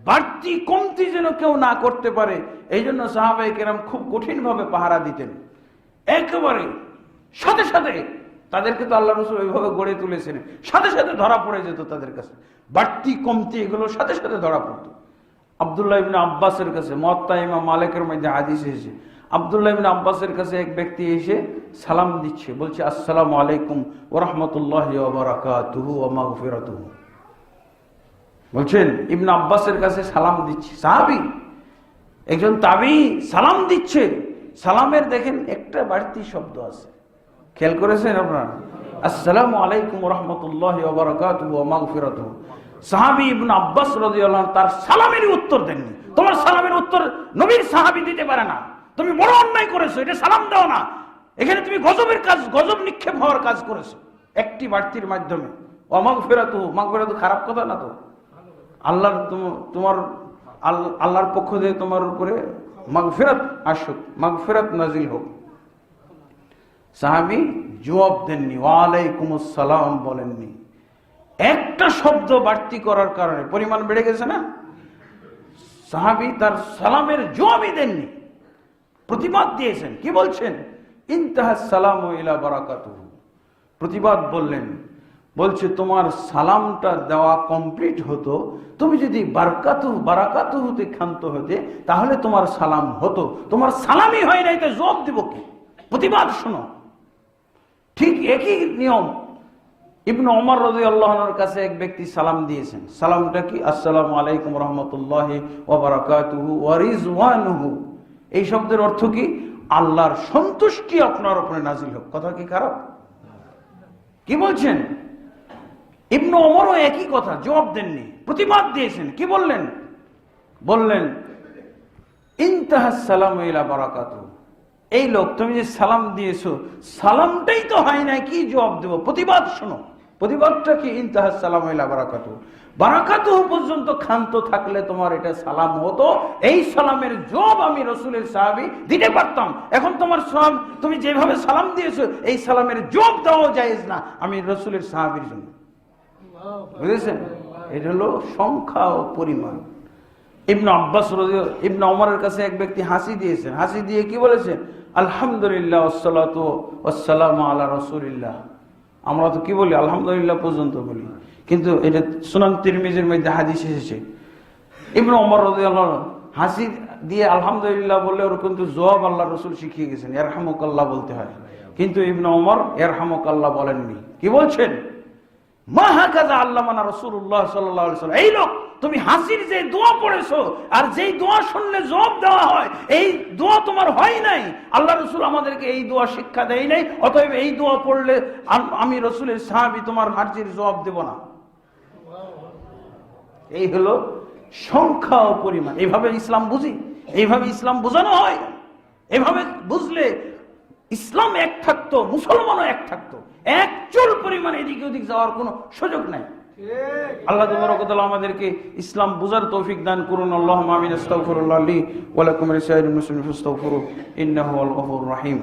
বাড়তি কমতি যেন কেউ না করতে পারে। এই জন্য সাহাবায়ে কেরাম খুব কঠিনভাবে পাহারা দিতেন, একেবারে সাথে সাথে। তাদেরকে তো আল্লাহ রসুল ওইভাবে গড়ে তুলেছেন, সাথে সাথে ধরা পড়ে যেত তাদের কাছে, বাড়তি কমতি এগুলো সাথে সাথে ধরা পড়তো। আব্দুল্লাহ ইবনে আব্বাসের কাছে, মুয়াত্তা ইমাম মালিকের মধ্যে হাদিস এসেছে, আব্দুল্লাহ ইবনে আব্বাসের কাছে এক ব্যক্তি এসে সালাম দিচ্ছে, বলছে আসসালামু আলাইকুম ওয়া রাহমাতুল্লাহি ওয়া বারাকাতুহু ওয়া মাগফিরাতুহু। বলছেন ইবনে আব্বাসের কাছে সালাম দিচ্ছে, সাহাবী, একজন তাবী সালাম দিচ্ছে। সালামের দেখেন একটা বাড়তি শব্দ আছে, খেয়াল করেছেন আপনারা? আসসালামু আলাইকুম ওয়া রাহমাতুল্লাহি ওয়া বারাকাতুহু ওয়া মাগফিরাতুহু। সাহাবী ইবনে আব্বাস রাদিয়াল্লাহু আনহু তার সালামের উত্তর দেননি। তোমার সালামের উত্তর নবীর সাহাবী দিতে পারে না, তুমি বড় অন্যায় করেছো, এটা সালাম দাও না, এখানে তুমি গজবের কাজ, গজব নিক্ষেপ হওয়ার কাজ করেছো একটি বাড়তির মাধ্যমে। ওয়া মাগফিরাতুহু, মাগফিরাতু খারাপ কথা না তো? আল্লাহর তোমার আল্লাহর পক্ষ থেকে তোমার উপরে মাগফিরাত আসুক, মাগফিরাত নাজিল হোক। সাহাবী জবাব দেননি, ওয়া আলাইকুমুস সালাম বলেননি। একটা শব্দ বাড়তি করার কারণে পরিমাণ বেড়ে গেছে না? সাহাবী তার সালামের জবাবই দেননি, প্রতিবাদ দিয়েছেন। কি বলছেন? ইনতাহাস সালামু ইলা বারাকাতুহু, প্রতিবাদ বললেন, বলছে তোমার সালামটা দেওয়া কমপ্লিট হতো, তুমি যদি বারাকাতুহুতে ক্ষান্ত হতে তাহলে তোমার সালাম হতো, তোমার সালামই হয় নাই, তো জবাব দিব কি? প্রতিবাদ শোনো। ঠিক একই নিয়ম ইবনে ওমর রাদিয়াল্লাহু আনহুর কাছে এক ব্যক্তি সালাম দিয়েছেন। সালামটা কি? আসসালামু আলাইকুম ওয়া রাহমাতুল্লাহি ওয়া বারাকাতুহু ওয়া রিজওয়ানুহু। এই শব্দের অর্থ কি? আল্লাহর সন্তুষ্টি আপনার উপরে নাজিল হোক। কথা কি খারাপ? কি বলছেন? ইবনে ওমরও একই কথা, জবাব দেননি, প্রতিবাদ দিয়েছেন। কি বললেন? বললেন ইনতাহাস সালামু ইলা বারাকাতুহু। এই লোক, তুমি যে সালাম দিয়েছো, সালামটাই তো হয় না, কি জবাব দেব? প্রতিবাদ শোনো। প্রতিবাদটা কি? ইনতাহাস সালামু ইলা বারাকাতুহু, বারাকাতুহু পর্যন্ত ক্ষান্ত থাকলে তোমার এটা সালাম হতো। এই সালামের জবাব আমি রাসূলের সাহাবী দিতে পারতাম। এখন তোমার সালাম, তুমি যেভাবে সালাম দিয়েছো, এই সালামের জবাব দেওয়া জায়েজ না আমি রাসূলের সাহাবীর জন্য। বুঝেছেন? এটা হলো সংখ্যা ও পরিমাণ। ইবনে আব্বাস রাদিয়াল্লাহু, ইবনে ওমরের কাছে এক ব্যক্তি হাসি দিয়েছেন, হাসি দিয়ে কি বলেছেন? আলহামদুলিল্লাহ ওয়াসসালাতু ওয়াসসালামু আলা রাসূলিল্লাহ। আমরা তো কি বলি, আলহামদুলিল্লাহ পর্যন্ত বলি, কিন্তু এটা সুনান তিরমিজির মধ্যে হাদিস এসেছে ইবনে ওমর রাদিয়াল্লাহু আনহু হাসি দিয়ে আলহামদুলিল্লাহ বললে ওর কিন্তু জবাব আল্লাহ রসুল শিখিয়ে গেছেন, ইয়ারহামুকাল্লাহ বলতে হয়, কিন্তু ইবনে ওমর ইয়ারহামুকাল্লাহ বলেননি। কি বলছেন? মা হাকাযা আল্লামানা রাসূলুল্লাহ সাল্লাল্লাহু আলাইহি ওয়াসাল্লাম, এই লোক তুমি হাসির যে দোয়া পড়েছো আর যেই দোয়া শুনলে জবাব দেওয়া হয়, এই দোয়া তোমার হয় নাই। আল্লাহ রসুল আমাদেরকে এই দোয়া শিক্ষা দেয় নাই, অতএব এই দোয়া পড়লে আমি রসুলের সাহাবী তোমার হাজির জবাব দেব না। এই হলো সংখ্যা ও পরিমাণ। এইভাবে ইসলাম বুঝি, এইভাবে ইসলাম বোঝানো হয়। এইভাবে বুঝলে ইসলাম এক থাকতো, মুসলমানও এক থাকতো, এক চুল পরিমাণ এদিকে ওদিক যাওয়ার কোনো সুযোগ নাই। আল্লাহ তাবারক ওয়া তাআলা আমাদেরকে ইসলাম বুঝার তৌফিক দান করুন। আল্লাহুম্মা আমিন। আস্তাগফিরুল্লাহ লি ওয়া লাকুম ওয়া লিসাইরিল মুসলিমিন ফাস্তাগফিরুহু ইন্নাহু হুয়াল গফুরুর রহিম।